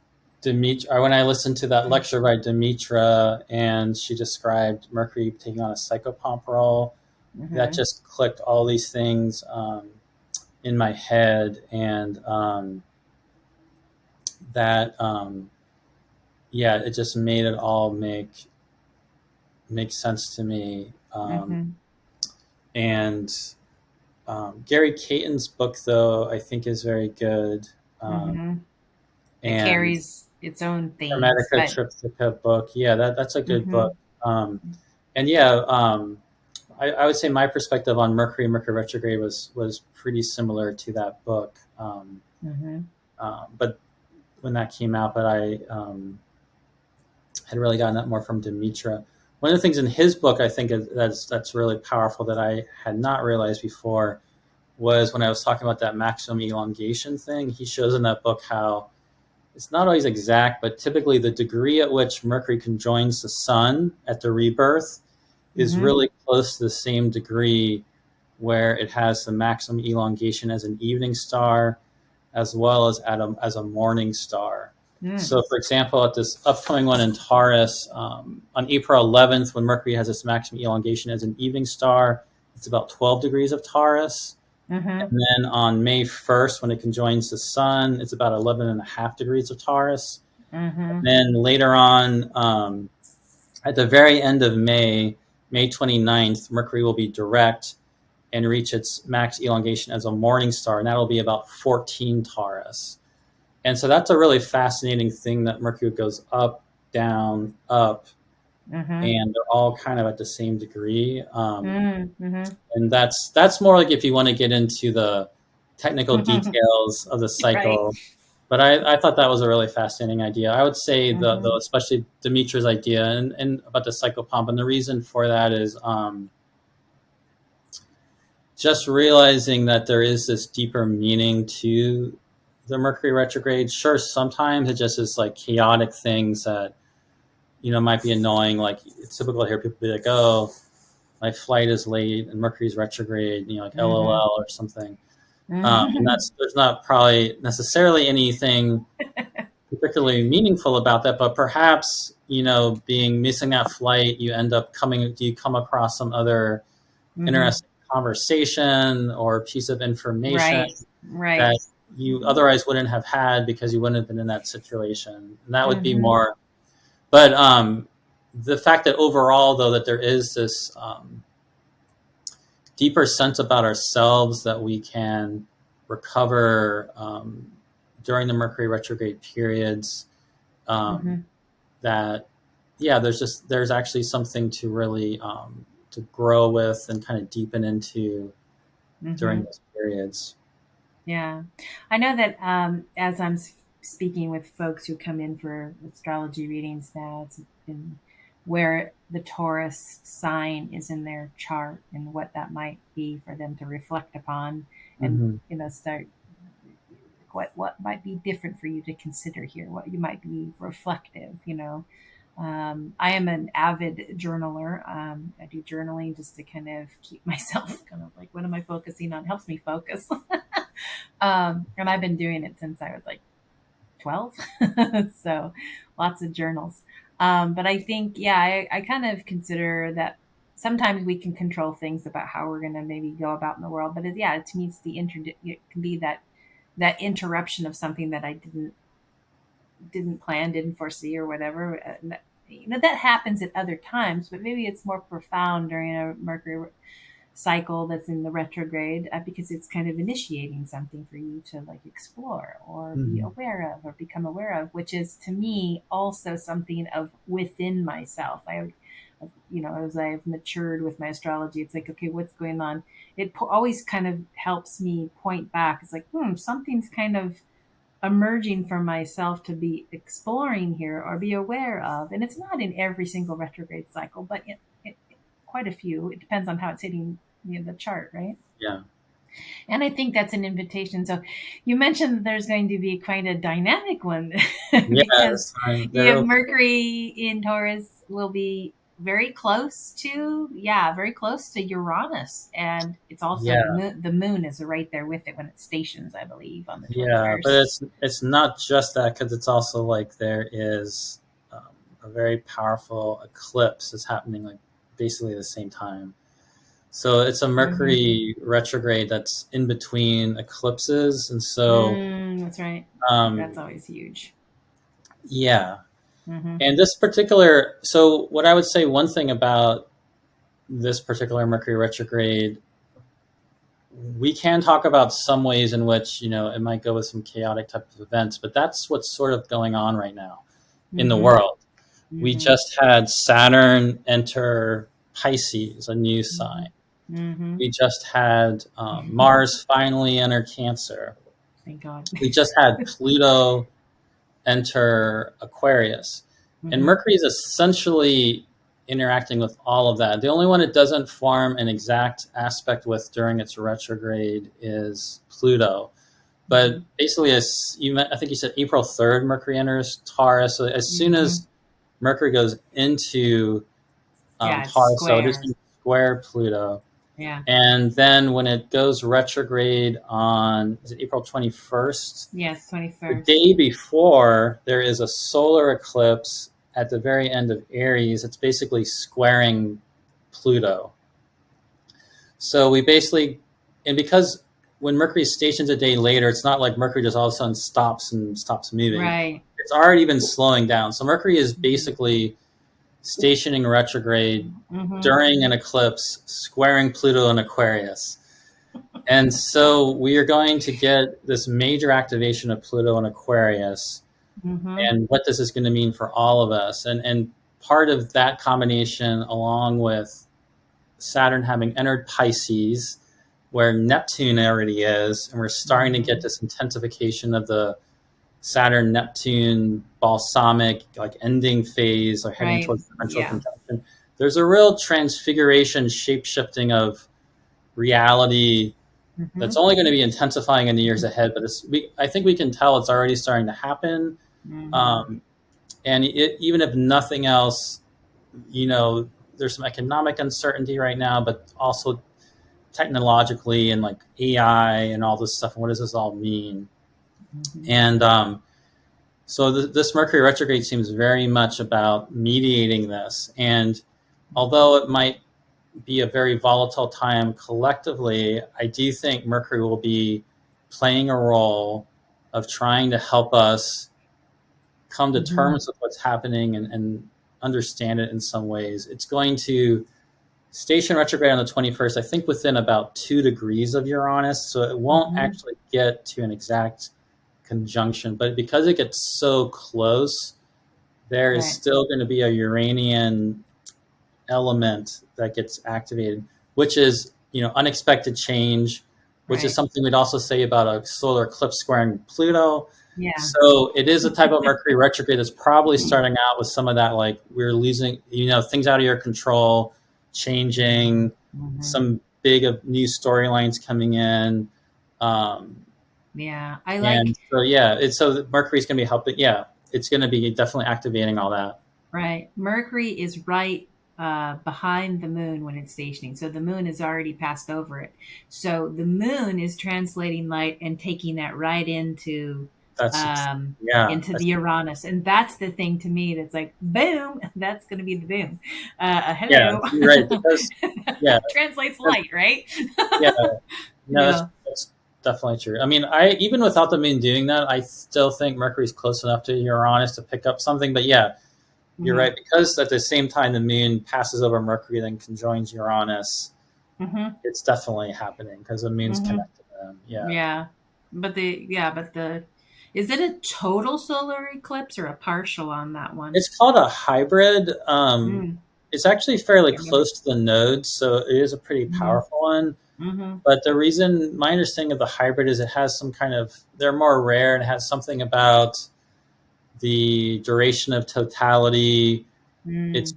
I listened to that lecture by Demetra, and she described Mercury taking on a psychopomp role. That just clicked all these things in my head, and it just made it all make sense to me. And Gary Caton's book, though, I think is very good. It carries its own themes. Hermetica Triptycha book. Yeah, that's a good book. I would say my perspective on Mercury Retrograde was pretty similar to that book. But when that came out, but I had really gotten that more from Demetra. One of the things in his book I think that's really powerful that I had not realized before was when I was talking about that maximum elongation thing. He shows in that book how it's not always exact, but typically the degree at which Mercury conjoins the sun at the rebirth is really close to the same degree where it has the maximum elongation as an evening star, as well as as a morning star. So, for example, at this upcoming one in Taurus, on April 11th, when Mercury has its maximum elongation as an evening star, it's about 12 degrees of Taurus. And then on May 1st, when it conjoins the sun, it's about 11.5 degrees of Taurus. And then later on, at the very end of May 29th, Mercury will be direct and reach its max elongation as a morning star, and that'll be about 14 Taurus. And so that's a really fascinating thing, that Mercury goes up, down, up, and they're all kind of at the same degree. And that's more like if you want to get into the technical details of the cycle. Right. But I thought that was a really fascinating idea. I would say the especially Demetra's idea and about the psychopomp, and the reason for that is just realizing that there is this deeper meaning to the Mercury retrograde. Sure, sometimes it just is like chaotic things that, might be annoying. Like, it's typical to hear people be like, oh, my flight is late and Mercury's retrograde, like LOL or something. And there's not probably necessarily anything particularly meaningful about that, but perhaps being missing that flight, you end up you come across some other interesting conversation or piece of information Right. that you otherwise wouldn't have had because you wouldn't have been in that situation. And that would be more, but the fact that overall, though, that there is this deeper sense about ourselves that we can recover during the Mercury retrograde periods, that, yeah, there's actually something to really to grow with and kind of deepen into during those periods. Yeah. I know that as I'm speaking with folks who come in for astrology readings now, it's been where the Taurus sign is in their chart and what that might be for them to reflect upon and, start what might be different for you to consider here, what you might be reflective. I am an avid journaler. I do journaling just to kind of keep myself kind of like, what am I focusing on? It helps me focus. And I've been doing it since I was like 12. So lots of journals. But I think, yeah, I kind of consider that sometimes we can control things about how we're going to maybe go about in the world. But to me, it can be that interruption of something that I didn't plan, didn't foresee, or whatever. That happens at other times, but maybe it's more profound during a Mercury cycle that's in the retrograde because it's kind of initiating something for you to like explore or be aware of or become aware of, which is to me also something of within myself. As I've matured with my astrology, it's like, okay, what's going on? It always kind of helps me point back. It's like, something's kind of emerging from myself to be exploring here or be aware of. And it's not in every single retrograde cycle, but quite a few. It depends on how it's hitting the chart, right? Yeah. And I think that's an invitation. So you mentioned that there's going to be quite a dynamic one because Mercury in Taurus will be very close to Uranus, and it's also the moon is right there with it when it stations, I believe, on the 21st. Yeah, but it's not just that, because it's also like there is a very powerful eclipse that's happening like basically at the same time. So it's a Mercury retrograde that's in between eclipses, and so that's right. That's always huge. Yeah. And this particular, so what I would say, one thing about this particular Mercury retrograde, we can talk about some ways in which, it might go with some chaotic type of events, but that's what's sort of going on right now in the world. We just had Saturn enter Pisces, a new sign. We just had Mars finally enter Cancer. Thank God. We just had Pluto enter Aquarius. And Mercury is essentially interacting with all of that. The only one it doesn't form an exact aspect with during its retrograde is Pluto. But basically, I think you said April 3rd, Mercury enters Taurus. So as soon as Mercury goes into Taurus, so it is going to square Pluto. Yeah. And then when it goes retrograde on, is it April 21st? Yes, 21st. The day before, there is a solar eclipse at the very end of Aries. It's basically squaring Pluto. So we basically, and because when Mercury stations a day later, it's not like Mercury just all of a sudden stops moving. Right. It's already been slowing down. So Mercury is basically stationing retrograde during an eclipse, squaring Pluto in Aquarius. And so we are going to get this major activation of Pluto in Aquarius. And what this is going to mean for all of us. And part of that combination, along with Saturn having entered Pisces, where Neptune already is, and we're starting to get this intensification of the Saturn-Neptune balsamic, like ending phase, or heading towards torrential conjunction. There's a real transfiguration, shape-shifting of reality that's only going to be intensifying in the years ahead. But I think we can tell it's already starting to happen. And even if nothing else, there's some economic uncertainty right now, but also technologically and like AI and all this stuff. And what does this all mean? And So this Mercury retrograde seems very much about mediating this. And although it might be a very volatile time collectively, I do think Mercury will be playing a role of trying to help us come to terms with what's happening and understand it in some ways. It's going to station retrograde on the 21st, I think within about 2 degrees of Uranus. So it won't actually get to an exact conjunction, but because it gets so close, there is still going to be a Uranian element that gets activated, which is, unexpected change, which is something we'd also say about a solar eclipse squaring Pluto. Yeah. So it is a type of Mercury retrograde that's probably starting out with some of that, like we're losing, things out of your control, changing, some big new storylines coming in. Yeah, I like. And so Mercury's going to be helping. Yeah, it's going to be definitely activating all that. Right. Mercury is right behind the moon when it's stationing. So the moon has already passed over it. So the moon is translating light and taking that right into the Uranus. And that's the thing to me that's like, boom, that's going to be the boom. Hello. Yeah, you're right. Because, translates light, right? That's definitely true. I mean, even without the moon doing that, I still think Mercury's close enough to Uranus to pick up something. But you're right, because at the same time the moon passes over Mercury, then conjoins Uranus. It's definitely happening because the moon's connected to them. Yeah, but is it a total solar eclipse or a partial on that one? It's called a hybrid. It's actually fairly close to the nodes, so it is a pretty powerful one. But the reason, my understanding of the hybrid is it has some kind of, they're more rare and it has something about the duration of totality. It's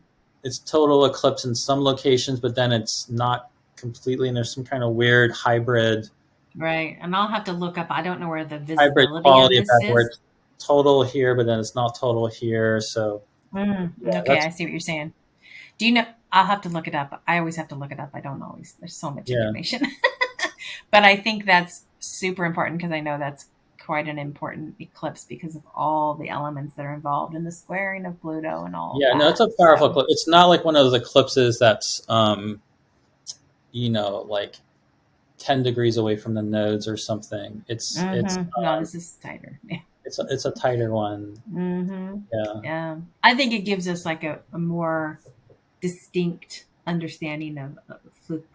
total eclipse in some locations, but then it's not completely, and there's some kind of weird hybrid. Right, and I'll have to look up. I don't know where the visibility hybrid quality of this is. Where it's total here, but then it's not total here. So okay, I see what you're saying. Do you know? I'll have to look it up. I always have to look it up. I don't always. There's so much information, but I think that's super important because I know that's quite an important eclipse because of all the elements that are involved in the squaring of Pluto and all. Yeah, no, it's a powerful eclipse. It's not like one of those eclipses that's, like 10 degrees away from the nodes or something. It's no, this is tighter. Yeah. It's a tighter one. Yeah. I think it gives us like a more distinct understanding of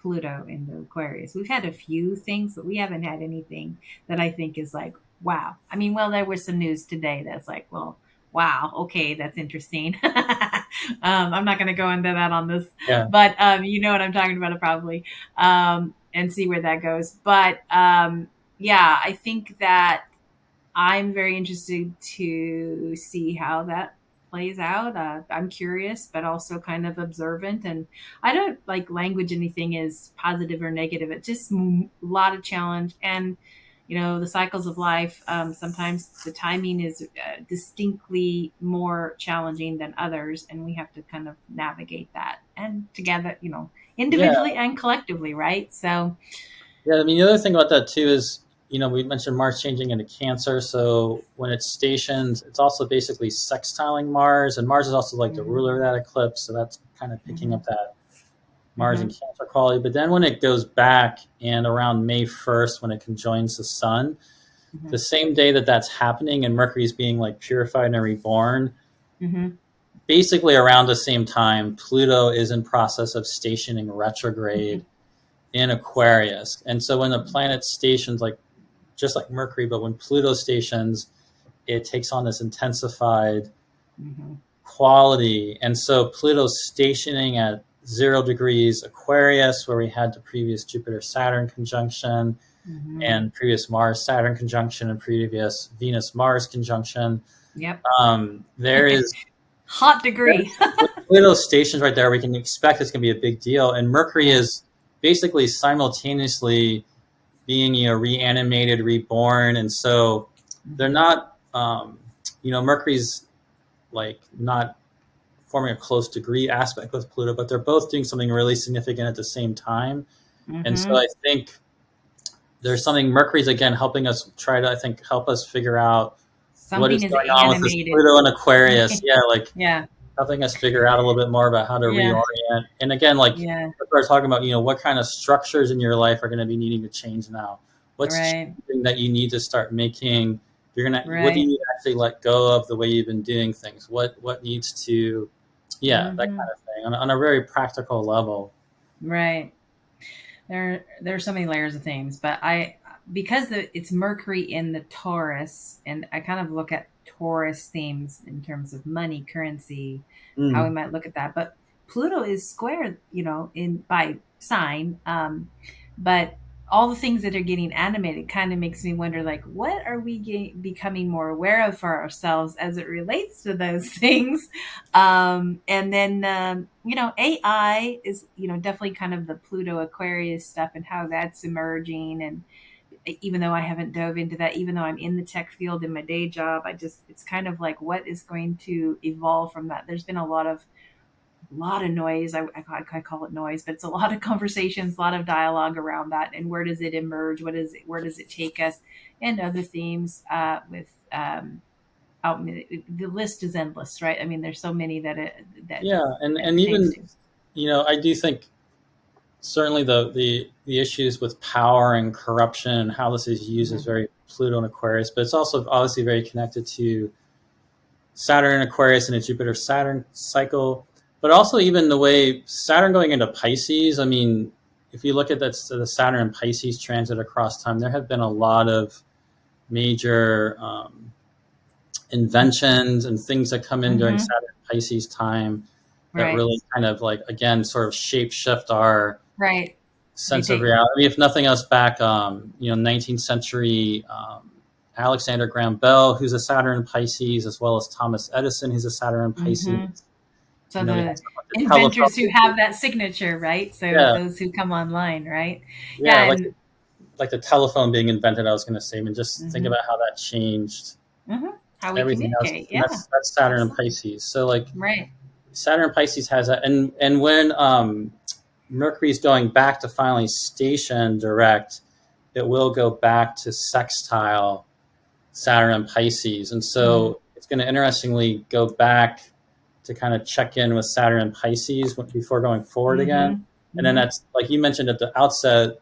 Pluto in the Aquarius. We've had a few things, but we haven't had anything that I think is like, wow. I mean, well, there was some news today that's like, well, wow, okay, that's interesting. I'm not going to go into that on this, but you know what I'm talking about, probably, and see where that goes. But I think that I'm very interested to see how that plays out. I'm curious, but also kind of observant. And I don't like language anything is positive or negative. It's just a lot of challenge. And, the cycles of life, sometimes the timing is distinctly more challenging than others. And we have to kind of navigate that and together, individually and collectively. Right. So. Yeah. I mean, the other thing about that too is, we mentioned Mars changing into Cancer. So when it's stationed, it's also basically sextiling Mars. And Mars is also like the ruler of that eclipse. So that's kind of picking up that Mars and Cancer quality. But then when it goes back and around May 1st, when it conjoins the sun, the same day that that's happening and Mercury's being like purified and reborn, basically around the same time, Pluto is in process of stationing retrograde in Aquarius. And so when the planet stations, like just like Mercury, but when Pluto stations, it takes on this intensified quality. And so Pluto's stationing at 0 degrees Aquarius, where we had the previous Jupiter-Saturn conjunction and previous Mars-Saturn conjunction and previous Venus-Mars conjunction. Yep. There is hot degree. Pluto stations right there. We can expect it's going to be a big deal. And Mercury is basically simultaneously being, reanimated, reborn. And so they're not, Mercury's like not forming a close degree aspect with Pluto, but they're both doing something really significant at the same time. And so I think there's something, Mercury's again helping us help us figure out what Something is is going on with this animated. Pluto and Aquarius. Yeah, like Yeah. helping us figure out a little bit more about how to Yeah. reorient. And again, like Yeah. we're talking about, what kind of structures in your life are going to be needing to change now? What's Right. changing that you need to start making? What do you Right. need to actually let go of the way you've been doing things? What needs to, that kind Hmm. of thing on a very practical level. Right. There are so many layers of things, but because it's Mercury in the Taurus, and I kind of look at Taurus themes in terms of money, currency, how we Mm. might look at that. But Pluto is square, in by sign, but all the things that are getting animated kind of makes me wonder, like, what are we becoming more aware of for ourselves as it relates to those things? And then, AI is, definitely kind of the Pluto Aquarius stuff and how that's emerging. And even though I haven't dove into that, even though I'm in the tech field in my day job, it's kind of like, what is going to evolve from that? There's been a lot of noise. I call it noise, but it's a lot of conversations, a lot of dialogue around that. And where does it emerge? Where does it take us? And other themes with out. The list is endless, right? I mean, there's so many that Yeah, that and pertains even to. I do think certainly the issues with power and corruption and how this is used is Mhm. very Pluto and Aquarius, but it's also obviously very connected to Saturn and Aquarius and a Jupiter Saturn cycle, but also even the way Saturn going into Pisces. I mean, if you look at that, the Saturn and Pisces transit across time, there have been a lot of major inventions and things that come in during Mhm. Saturn and Pisces time that Right. really kind of like again sort of shape shift our Right. They sense of take. reality. I mean, if nothing else, back 19th century Alexander Graham Bell, who's a Saturn in Pisces, as well as Thomas Edison, who's a Saturn in Pisces. Mhm. So We have the stuff like the inventors who telephone. have that signature, right? So Yeah, those who come online, right? yeah, Yeah. And like the telephone being invented. I was going to say, I mean, just think mhm. about how that changed Mhm. How we everything else, communicate. and Yeah. that's Saturn and Absolutely. Pisces. So like Right. Saturn and Pisces has that, and when Mercury's going back to finally station direct, it will go back to sextile Saturn and Pisces. And Mm. so it's going to interestingly go back to kind of check in with Saturn and Pisces before going forward again. Mhm. And then Mhm. that's like you mentioned at the outset,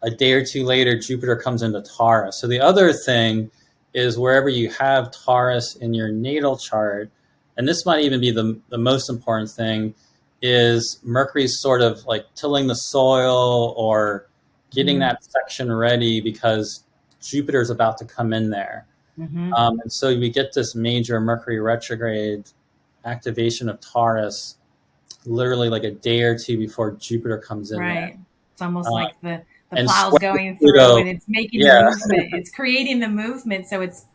a day or two later, Jupiter comes into Taurus. So the other thing is wherever you have Taurus in your natal chart, and this might even be the most important thing, is Mercury's sort of like tilling the soil or getting Mhm. that section ready because Jupiter's about to come in there. Mhm. And so we get this major Mercury retrograde activation of Taurus literally like a day or two before Jupiter comes in there. Right. It's almost Uh, like the and plow's square going through Pluto, and it's making the yeah, movement. It's creating the movement. So it's,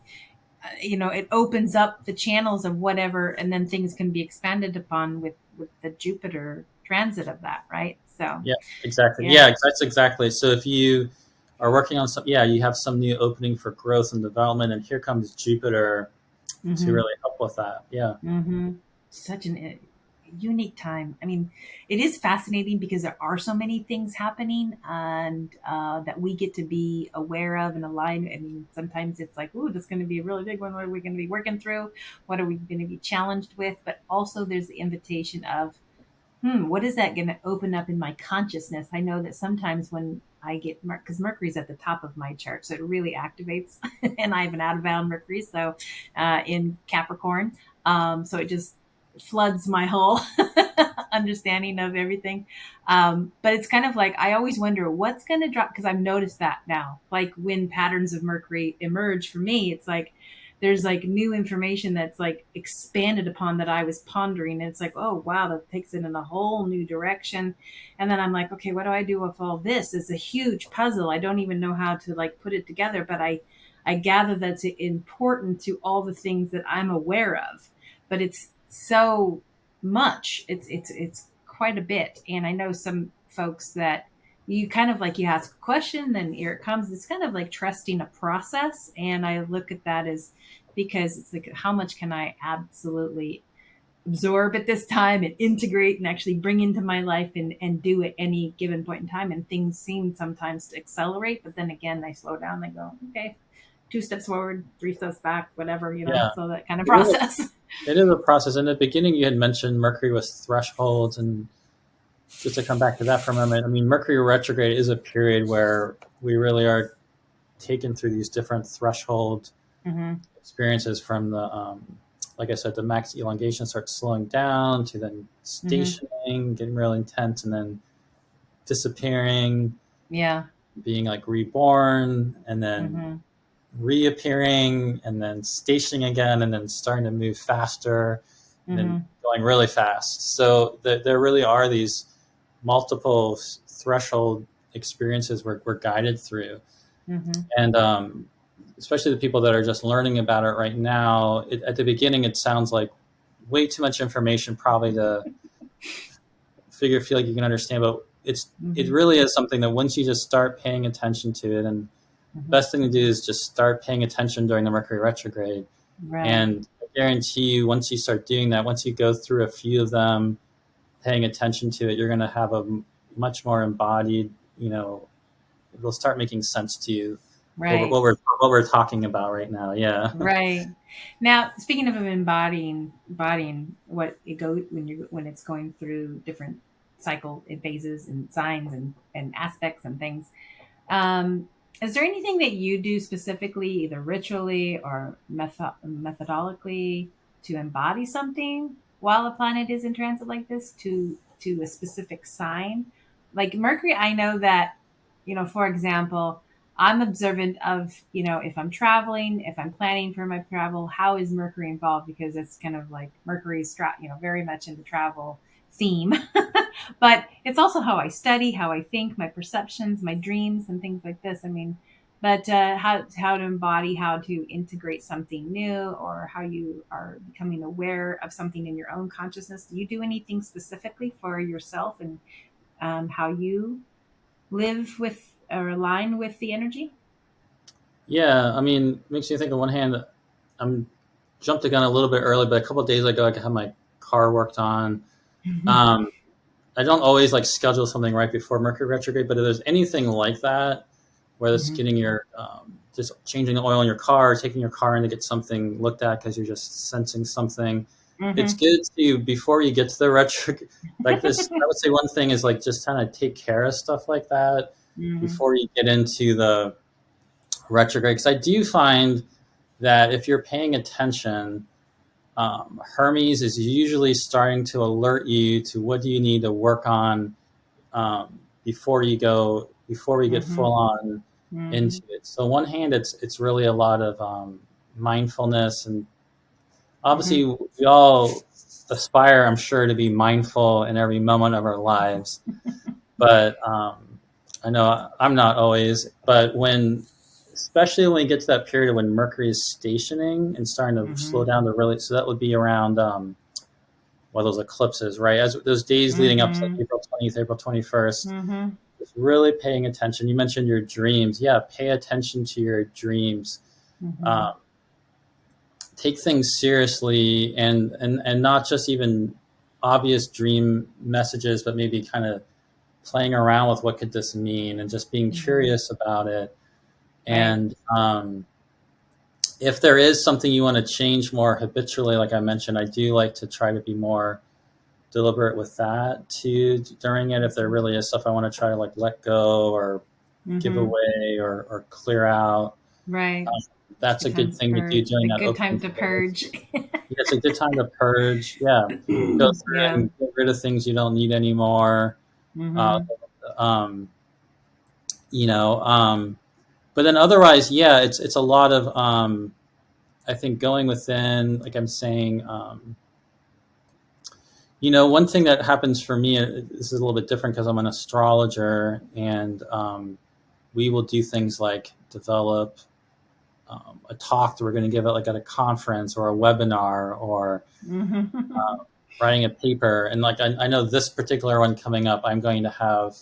it opens up the channels of whatever, and then things can be expanded upon with the Jupiter transit of that, right? So, yeah, exactly. yeah. Yeah, that's exactly. So if you are working on some, you have some new opening for growth and development, and here comes Jupiter to Mm-hmm. really help with that. Yeah. Mm-hmm. Such an unique time. I mean, it is fascinating because there are so many things happening, and that we get to be aware of and aligned. I mean, sometimes it's like, ooh, this is going to be a really big one. What are we going to be working through? What are we going to be challenged with? But also, there's the invitation of, what is that going to open up in my consciousness? I know that sometimes when I get, because Mercury's at the top of my chart, so it really activates, and I have an out of bound Mercury, so in Capricorn, so it just floods my whole understanding of everything. But it's kind of like I always wonder what's going to drop, because I've noticed that now. Like when patterns of Mercury emerge for me, it's like there's like new information that's like expanded upon that I was pondering. And it's like, oh wow, that takes it in a whole new direction. And then I'm like, okay, what do I do with all this? It's a huge puzzle. I don't even know how to like put it together, but I gather that's important to all the things that I'm aware of. But it's so much. It's quite a bit. And I know some folks that you kind of like, you ask a question, then here it comes. It's kind of like trusting a process. And I look at that as, because it's like, how much can I absolutely absorb at this time and integrate and actually bring into my life and do at any given point in time. And things seem sometimes to accelerate, but then again, I slow down. I go, okay, 2 steps forward, 3 steps back, whatever, Yeah. so that kind of process. It is a process. In the beginning, you had mentioned Mercury was thresholds, and just to come back to that for a moment, I mean, Mercury retrograde is a period where we really are taken through these different threshold Mm-hmm. experiences from the, like I said, the max elongation starts slowing down to then Mm-hmm. stationing, getting really intense, and then disappearing, Yeah. being like reborn, and then Mm-hmm. reappearing, and then stationing again, and then starting to move faster, and Mm-hmm. then going really fast. So there really are these multiple threshold experiences we're guided through. Mm-hmm. And especially the people that are just learning about it right now, at the beginning, it sounds like way too much information probably to feel like you can understand, but it Mm-hmm. really is something that once you just start paying attention to it, and Mm-hmm. best thing to do is just start paying attention during the Mercury retrograde. Right. And I guarantee you, once you start doing that, once you go through a few of them, paying attention to it, you're going to have a much more embodied, it'll start making sense to you Right. what we're talking about right now. Yeah. Right. Now, speaking of embodying what it goes when it's going through different cycle and phases and signs and aspects and things. Um, is there anything that you do specifically, either ritually or methodologically, to embody something while a planet is in transit like this to a specific sign? Like Mercury, I know that, for example, I'm observant of, if I'm traveling, if I'm planning for my travel, how is Mercury involved? Because it's kind of like Mercury's, very much in the travel theme. But it's also how I study, how I think, my perceptions, my dreams, and things like this. I mean, but how to embody, how to integrate something new, or how you are becoming aware of something in your own consciousness. Do you do anything specifically for yourself and how you live with or align with the energy? Yeah. I mean, it makes me think on one hand, I'm jumped the gun a little bit early, but a couple of days ago, I had my car worked on. Um, I don't always like schedule something right before Mercury retrograde, but if there's anything like that, whether it's Mm-hmm. getting your just changing the oil in your car, taking your car in to get something looked at because you're just sensing something, it's Mm-hmm. good to before you get to the retrograde. Like this, I would say one thing is like just kind of take care of stuff like that Mm-hmm. before you get into the retrograde. Because I do find that if you're paying attention, Hermes is usually starting to alert you to what do you need to work on before we get Mm-hmm. full on Mm-hmm. into it. So on one hand, it's really a lot of mindfulness, and Mm-hmm. obviously we all aspire, I'm sure, to be mindful in every moment of our lives. But I know I'm not always. But especially when we get to that period when Mercury is stationing and starting to slow Mm-hmm. down to really, so that would be around those eclipses, right? As those days leading up to like Mm-hmm. April 20th, April 21st, Mm-hmm. just really paying attention. You mentioned your dreams. Yeah, pay attention to your dreams. Mm-hmm. Um, take things seriously, and not just even obvious dream messages, but maybe kind of playing around with what could this mean and just being Mm-hmm. curious about it. Right. And if there is something you want to change more habitually, like I mentioned, I do like to try to be more deliberate with that too during it. If there really is stuff I want to try to like let go or give Mm-hmm. away or clear out, Right. um, that's Good a good time to thing to do purge. during A that good opening time to phase. purge. Yeah, it's a good time to purge. Yeah, go through Yeah. and get rid of things you don't need anymore. Uh, Mm-hmm. um, you know, but then otherwise, yeah, it's a lot of I think going within, like I'm saying, one thing that happens for me, this is a little bit different because I'm an astrologer, and we will do things like develop a talk that we're going to give it like at a conference or a webinar or Mm-hmm. writing a paper. And like I know this particular one coming up, I'm going to have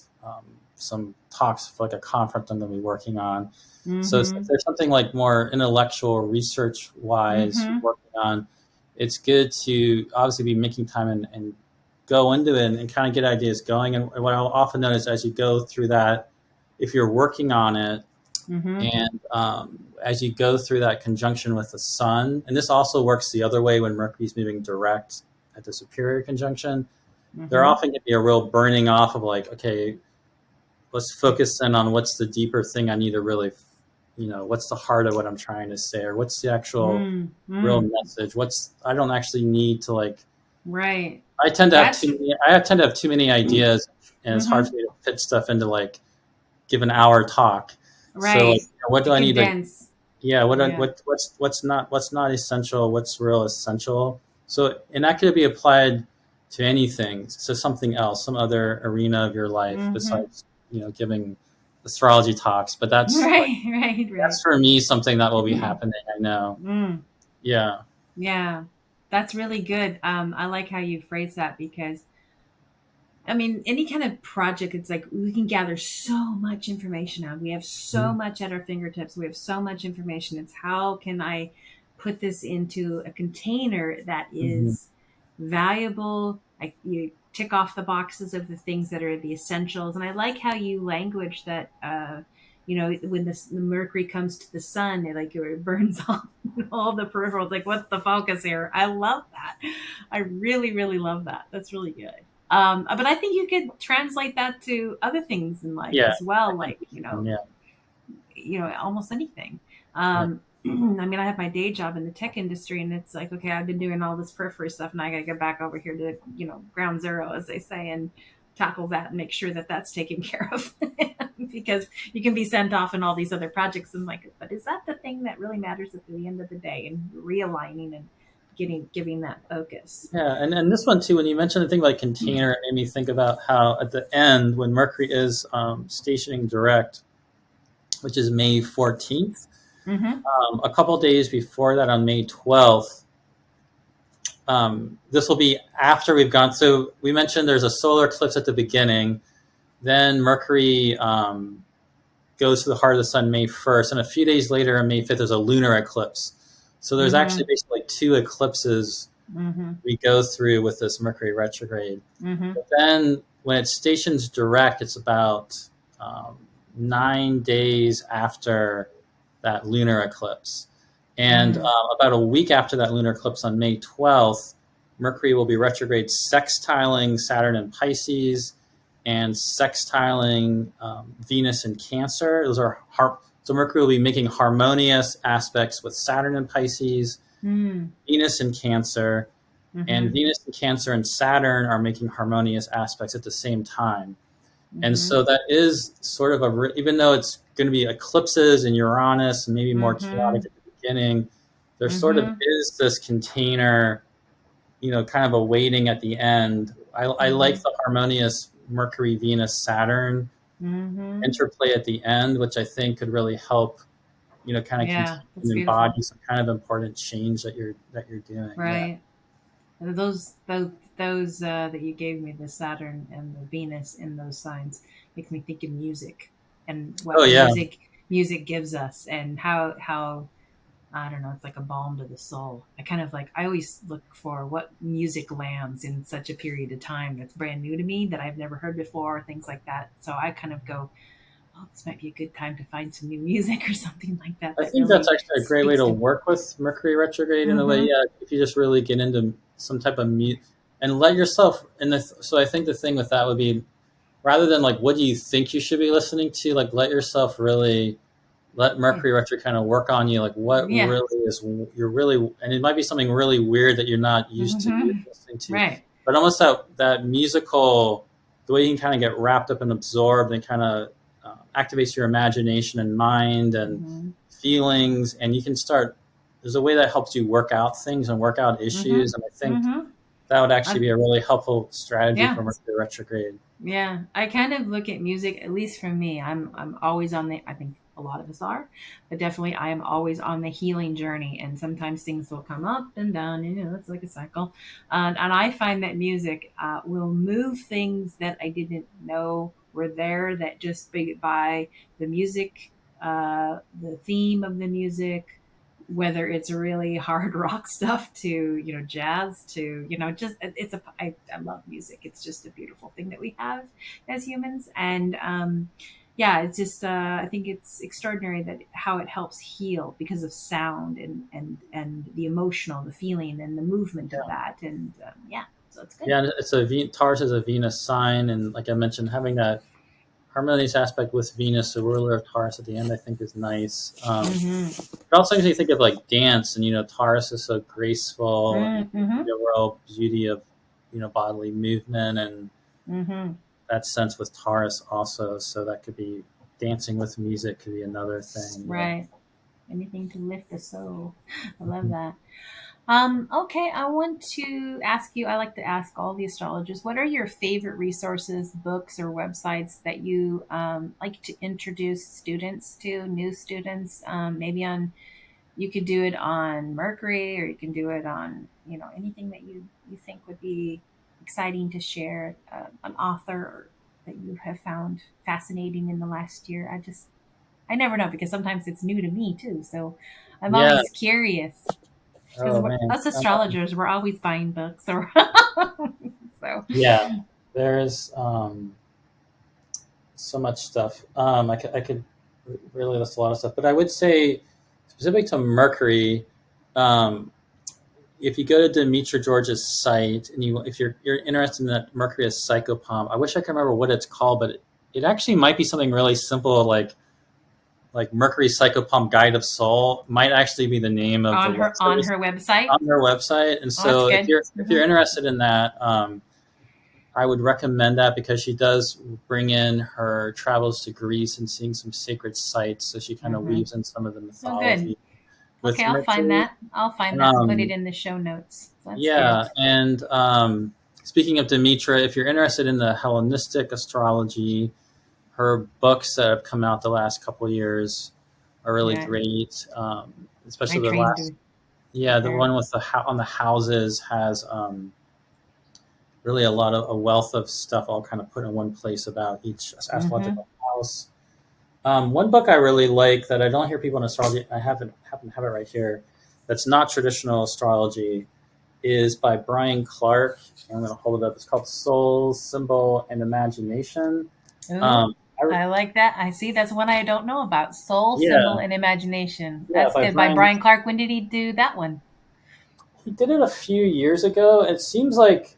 some talks for like a conference I'm going to be working on. So if Mm-hmm. there's something like more intellectual, research wise Mm-hmm. working on, it's good to obviously be making time and go into it and kind of get ideas going. And what I'll often notice as you go through that, if you're working on it, Mm-hmm. And as you go through that conjunction with the sun, and this also works the other way when Mercury's moving direct at the superior conjunction, there Mm-hmm. often can be a real burning off of like, okay, let's focus in on what's the deeper thing I need to really, what's the heart of what I'm trying to say, or what's the actual real Mm-hmm. message. I don't actually need to like. Right. I tend to have That's too many. I tend to have too many ideas, and it's hard mm-hmm. for me to fit stuff into like give an hour talk. So like, Right. what To do I need to? condense. Yeah, Yeah. what's not essential? What's real essential? So, and that could be applied to anything, so something else, some other arena of your life Mm-hmm. besides giving astrology talks. But Right. Right. Right. that's for me something that will be happening. I know. Mm. Yeah. Yeah. That's really good. I like how you phrase that because I mean, any kind of project, it's like we can gather so much information out. We have so Mhm. much at our fingertips. We have so much information. It's how can I put this into a container that Mhm. is valuable? Like you tick off the boxes of the things that are the essentials. And I like how you language that, when the mercury comes to the sun, it burns off all the peripherals. Like, what's the focus here? I love that. I really, really love that. That's really good. But I think you could translate that to other things in life Yeah. as well, I think like we can. Yeah. almost anything. Yeah. I mean, I have my day job in the tech industry, and it's like, okay, I've been doing all this periphery stuff, and I got to get back over here to ground zero, as they say, and tackle that and make sure that that's taken care of, because you can be sent off in all these other projects, and like, but is that the thing that really matters at the end of the day? And realigning and giving that focus. Yeah, and this one too. When you mentioned the thing about container, it made me think about how at the end, when Mercury is stationing direct, which is May 14th, Mm-hmm. a couple days before that, on May 12th, this will be after we've gone. So we mentioned there's a solar eclipse at the beginning. Then Mercury goes to the heart of the sun May 1st, and a few days later, on May 5th, there's a lunar eclipse. So there's Mm-hmm. actually basically two eclipses Mm-hmm. we go through with this Mercury retrograde. Mm-hmm. But then when it stations direct, it's about 9 days after that lunar eclipse. And Mm. about a week after that lunar eclipse on May 12th, Mercury will be retrograde sextiling Saturn in Pisces and sextiling Venus in Cancer. So Mercury will be making harmonious aspects with Saturn in Pisces, Mm. Venus in Cancer, and Mm-hmm. Venus and Cancer and Saturn are making harmonious aspects at the same time. And Mm-hmm. so that is sort of even though it's going to be eclipses in Uranus and maybe more chaotic Mm-hmm. at the beginning, there sort of Mm-hmm. is this container, kind of a waiting at the end. I like Mm-hmm. the harmonious Mercury, Venus, Saturn Mm-hmm. interplay at the end, which I think could really help, kind of contain Yeah, that's and beautiful. embody some kind of important change that you're doing. Yeah. Right. Those that you gave me, the Saturn and the Venus in those signs, makes me think of music and Oh what yeah. music gives us, and how I don't know, it's like a balm to the soul. I always look for what music lands in such a period of time that's brand new to me that I've never heard before, things like that. So I kind of go, oh, this might be a good time to find some new music or something like that I that think that's really actually a great way speaks to to. work with Mercury retrograde in a way. Mm-hmm. Yeah, if you just really get into some type of and let yourself. So I think the thing with that would be rather than like what do you think you should be listening to, like let yourself really let Yeah. Mercury retro kind of work on you. Like what Yeah. really is you're really, and it might be something really weird that you're not used to Mm-hmm. listening to, Right. but almost that musical, the way you can kind of get wrapped up and absorbed and kind of activates your imagination and mind and Mm-hmm. feelings, and you can start. There's a way that helps you work out things and work out Mm-hmm. issues, and I think Mm-hmm. that would actually I, be a really helpful strategy yeah. for Mercury retrograde. Yeah. I kind of look at music, at least for me. I'm always on the. I think a lot of us are, but definitely I am always on the healing journey. And sometimes things will come up and down. It's like a cycle. And I find that music will move things that I didn't know were there. That just by the music, the theme of the music, whether it's really hard rock stuff to jazz to just I love music. It's just a beautiful thing that we have as humans. And yeah, it's just I think it's extraordinary that how it helps heal because of sound and the emotional, the feeling, and the movement of that, and yeah, so it's good. Yeah, and it's Taurus is a Venus sign, and like I mentioned, having that harmonious aspect with Venus, the ruler of Taurus, at the end, I think is nice. Mm-hmm. It also makes me think of like dance, and Taurus is so graceful, and Mm-hmm. the real beauty of bodily movement, and Mm-hmm. that sense with Taurus also. So that could be dancing with music, could be another thing. Right. Anything to lift the soul. I love that. Okay, I want to ask you, I like to ask all the astrologers, what are your favorite resources, books, or websites that you like to introduce students to, new students? Maybe on, you could do it on Mercury, or you can do it on, anything that you think would be exciting to share, an author that you have found fascinating in the last year. I never know because sometimes it's new to me too. So I'm Yeah. always curious because Oh man. us astrologers, we're always buying books. Or so. Yeah. There's so much stuff. I could really list a lot of stuff, but I would say specific to Mercury. Um, if you go to Demetra George's site and if you're interested in that Mercury is Psychopomp, I wish I could remember what it's called, but it actually might be something really simple like Mercury Psychopomp Guide of Soul might actually be the name of the On her website website. on their website. And Oh, that's so good. if you're interested in that, I would recommend that because she does bring in her travels to Greece and seeing some sacred sites. So she kind of Mm-hmm. weaves in some of the Oh, good. mythology Okay, with I'll find Mercury. that. I'll find that and put it Um, in the show notes. So that's good. yeah, and speaking of Demetra, if you're interested in the Hellenistic astrology, her books that have come out the last couple of years are really Yeah, great. I Especially the trained last, with the her. one with on the houses has really a wealth of stuff all kind of put in one place about each Mm-hmm. astrological house. One book I really like that I don't hear people in astrology, I happen to have it right here, that's not traditional astrology, is by Brian Clark. I'm going to hold it up. It's called Soul, Symbol, and Imagination. Ooh, Um, I, I like that. I see. That's one I don't know about. Soul, symbol, yeah, and imagination. yeah, That's by good. By Brian. Brian Clark. When did he do that one? He did it a few years ago. It seems like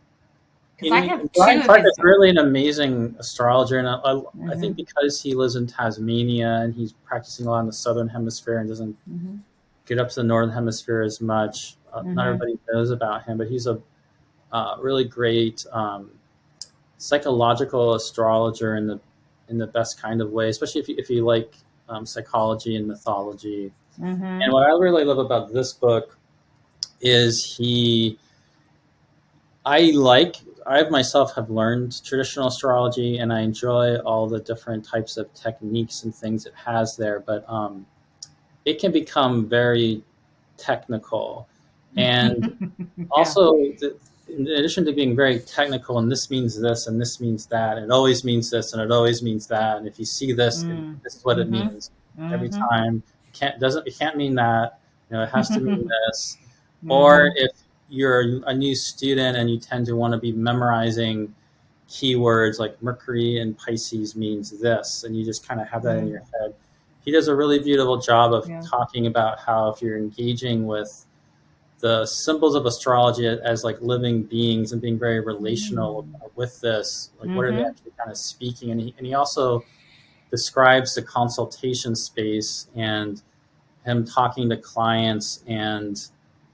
Because I have two Brian of Clark his is books. really an amazing astrologer, and I think Mm-hmm. because he lives in Tasmania and he's practicing a lot in the southern hemisphere and doesn't Mm-hmm. get up to the northern hemisphere as much. Not Mm-hmm. everybody knows about him, but he's a really great psychological astrologer in the best kind of way, especially if you like psychology and mythology. And Mm-hmm. what I really love about this book is I like I myself have learned traditional astrology and I enjoy all the different types of techniques and things it has there, but it can become very technical. And Yeah. also, in addition to being very technical, and this means this and this means that, and it always means this and it always means that, and if you see this, Mm. this is what it Mm-hmm. means every Mm-hmm. time. It can't mean that. It has to mean this. Or Mm-hmm. if you're a new student and you tend to want to be memorizing keywords like Mercury and Pisces means this, and you just kind of have that in Mm. your head. He does a really beautiful job of Yeah. talking about how if you're engaging with the symbols of astrology as like living beings and being very relational Mm. with this, like what are they Mm-hmm. actually kind of speaking? And he also describes the consultation space and him talking to clients and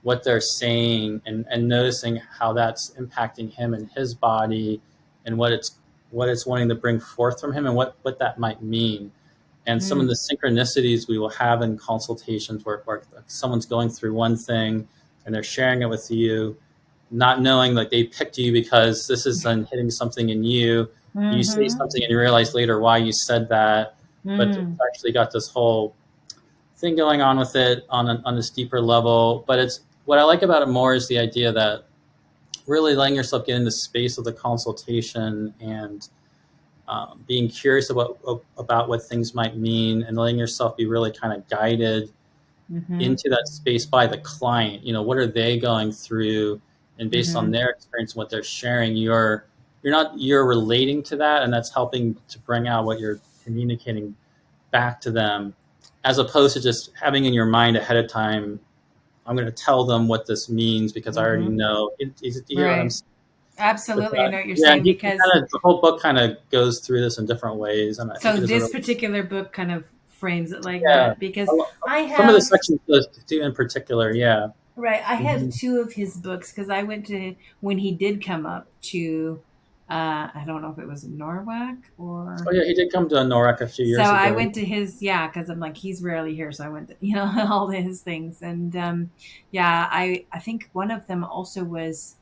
what they're saying and noticing how that's impacting him and his body and what it's wanting to bring forth from him and what that might mean. And some of Mm. the synchronicities we will have in consultations where someone's going through one thing and they're sharing it with you, not knowing like they picked you because this is then hitting something in you. You say Mm-hmm. something and you realize later why you said that, but it's Mm. actually got this whole thing going on with it on this deeper level. But it's what I like about it more is the idea that really letting yourself get into the space of the consultation and being curious about what things might mean and letting yourself be really kind of guided Mm-hmm. into that space by the client. What are they going through, and based on Mm-hmm. their experience and what they're sharing, you're relating to that, and that's helping to bring out what you're communicating back to them, as opposed to just having in your mind ahead of time, I'm going to tell them what this means because I already know. You hear what I'm saying? Absolutely, I know what you're Yeah, saying, because the whole book kind of goes through this in different ways, and I think so it is a this really particular book kind of frames it like yeah. that, because I Some of the have sections do in particular, yeah. right, I have Mm-hmm. two of his books because I went to when he did come up to I don't know if it was Norwalk or Oh yeah, he did come to Norwalk a few so years I ago. went to his, yeah, because I'm like he's rarely here, so I went to all his things, and yeah, I think one of them also was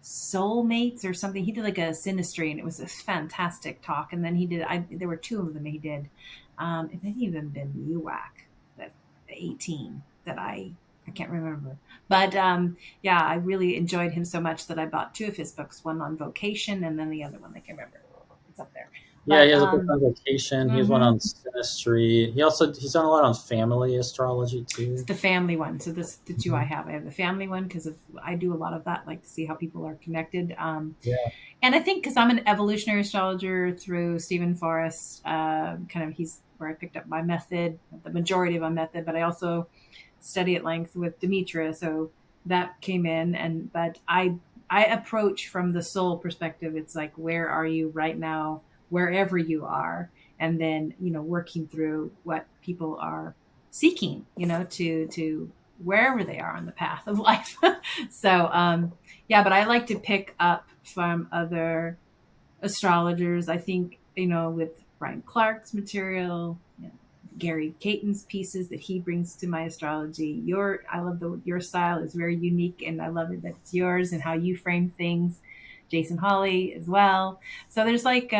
soulmates or something. He did like a synastry, and it was a fantastic talk. And then he did, there were two of them he did. It may have even been UWAC, that 18 that I can't remember. But yeah, I really enjoyed him so much that I bought two of his books, one on vocation and then the other one I can remember. It's up there. Yeah, he But has a book on vocation. He has one mhm. on synastry. He's done a lot on family astrology It's too. the family one. So this the two Mm-hmm. I have. I have the family one because I do a lot of that, like to see how people are connected. Yeah, And I think because I'm an evolutionary astrologer through Stephen Forrest, kind of he's where I picked up my method, the majority of my method, but I also study at length with Demetra, so that came in. And but I approach from the soul perspective. It's like, where are you right now, wherever you are, and then working through what people are seeking, to wherever they are on the path of life. So yeah, but I like to pick up from other astrologers. I think, with Brian Clark's material, Gary Caton's pieces that he brings to my astrology. I love your style is very unique, and I love it that it's yours and how you frame things. Jason Hawley as well. So there's like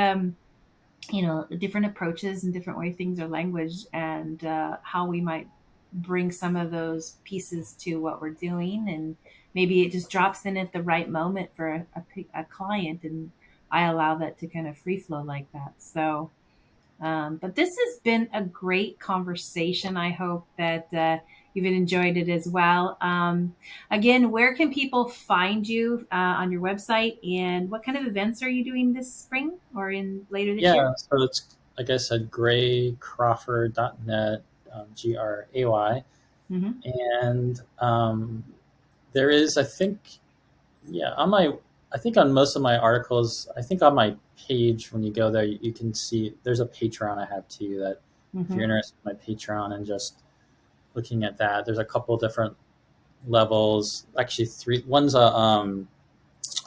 different approaches and different way things are languaged, and how we might bring some of those pieces to what we're doing, and maybe it just drops in at the right moment for a client, and I allow that to kind of free flow like that. So but this has been a great conversation. I hope that you've enjoyed it as well. Again, where can people find you on your website, and what kind of events are you doing this spring or in later this year? yeah. So it's like I said, graycrawford.net, GRAY, Mm-hmm. and there is, I think, yeah, I think on most of my articles, I think on my page when you go there, you can see there's a Patreon I have too. That if you're Mm-hmm. interested in my Patreon and just looking at that, there's a couple different levels. Actually, three. One's a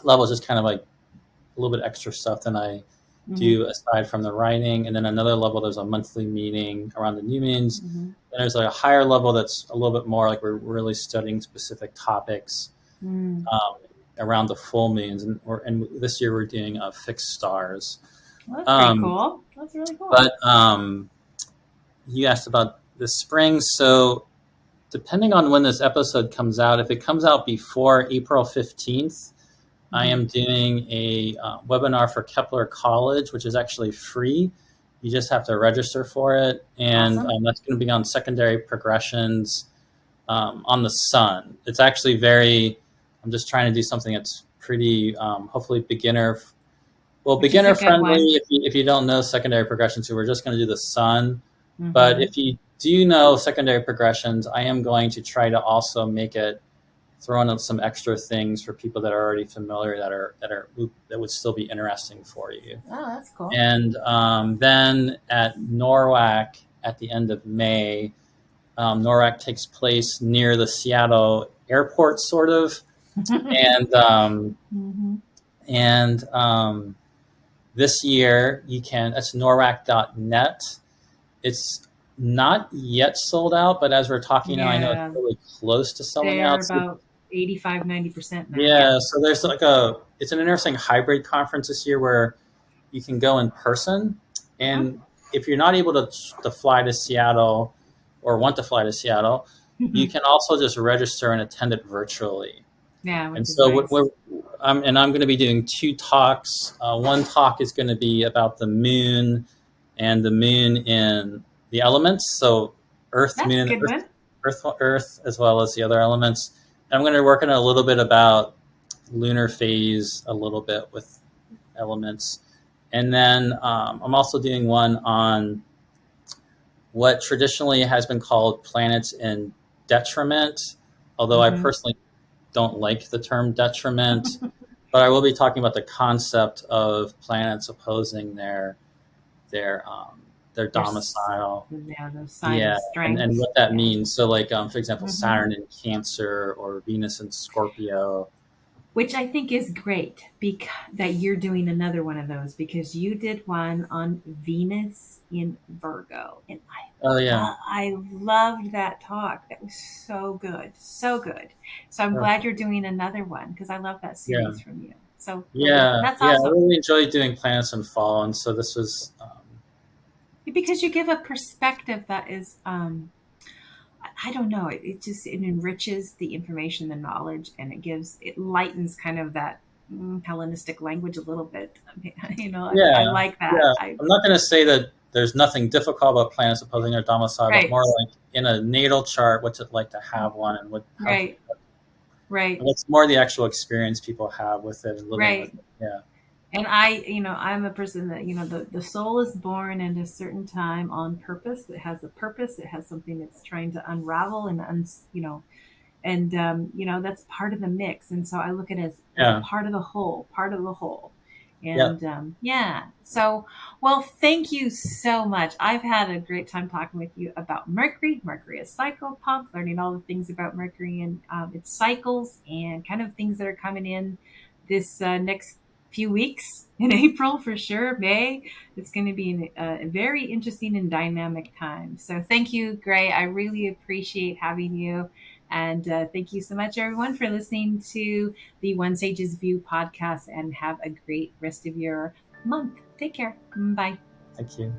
level just kind of like a little bit extra stuff than I Mm-hmm. do aside from the writing, and then another level there's a monthly meeting around the new moons. Mm-hmm. Then there's like a higher level that's a little bit more like we're really studying specific topics Mm. um, around the full moons, and this year we're doing fixed stars. Well, that's pretty Um, cool. That's really cool. but you asked about the spring, so depending on when this episode comes out, if it comes out before April 15th, I Mm-hmm. am doing a webinar for Kepler College, which is actually free. You just have to register for it, and Awesome. that's going to be on secondary progressions on the sun. It's actually very. I'm just trying to do something that's pretty, hopefully Which is a beginner good friendly. one. If you don't know secondary progressions, so we're just going to do the sun. But Mm-hmm. if you do know secondary progressions, I am going to try to also make it throw in some extra things for people that are already familiar that would still be interesting for you. Oh, that's cool. And then at NORWAC at the end of May, NORWAC takes place near the Seattle airport, sort of, and Mm-hmm. and this year you can. That's norwac.net. It's not yet sold out, but as we're talking now, I know it's Yeah, really close to selling they're out. So about 85, 90% now. Yeah. yeah, so there's it's an interesting hybrid conference this year where you can go in person, Oh. and if you're not able to fly to Seattle or want to fly to Seattle, you can also just register and attend it virtually. Yeah, And which is so nice. I'm going to be doing two talks. One talk is going to be about the moon and the moon in the elements, so Earth, That's a Moon, good one. Earth, as well as the other elements. And I'm going to work on a little bit about lunar phase, a little bit with elements, And then I'm also doing one on what traditionally has been called planets in detriment, although I personally don't like the term detriment. But I will be talking about the concept of planets opposing their their domicile. The sign of Yeah, strength. and what that Yeah. means. So, like for example, Mm-hmm. Saturn in Cancer or Venus in Scorpio. Which I think is great because that you're doing another one of those because you did one on Venus in Virgo, and Oh yeah, I loved that talk. That was so good, so good. So I'm oh, glad you're doing another one because I love that yeah, series from you. So yeah, that's yeah. I awesome really enjoyed doing planets in fall, and so this was. because you give a perspective that is I don't know. It just it enriches the information, the knowledge, and it lightens kind of that Hellenistic language a little bit. I Yeah, like that. yeah. I'm not going to say that there's nothing difficult about planets opposing their domicile, but Right, more like in a natal chart, what's it like to have one, and right, right, what's more the actual experience people have with it and living with right. it. Yeah, And I'm a person that, the soul is born at a certain time on purpose. It has a purpose. It has something that's trying to unravel and that's part of the mix. And so I look at it as a yeah, part of the whole, part of the whole. yeah. And yeah, so well, thank you so much. I've had a great time talking with you about Mercury. Mercury is Psychopomp, learning all the things about Mercury and its cycles and kind of things that are coming in this next few weeks in April for sure. May it's going to be a very interesting and dynamic time. So thank you, Gray. I really appreciate having you. And thank you so much, everyone, for listening to the One Sage's View podcast and have a great rest of your month. Take care. Bye. Thank you.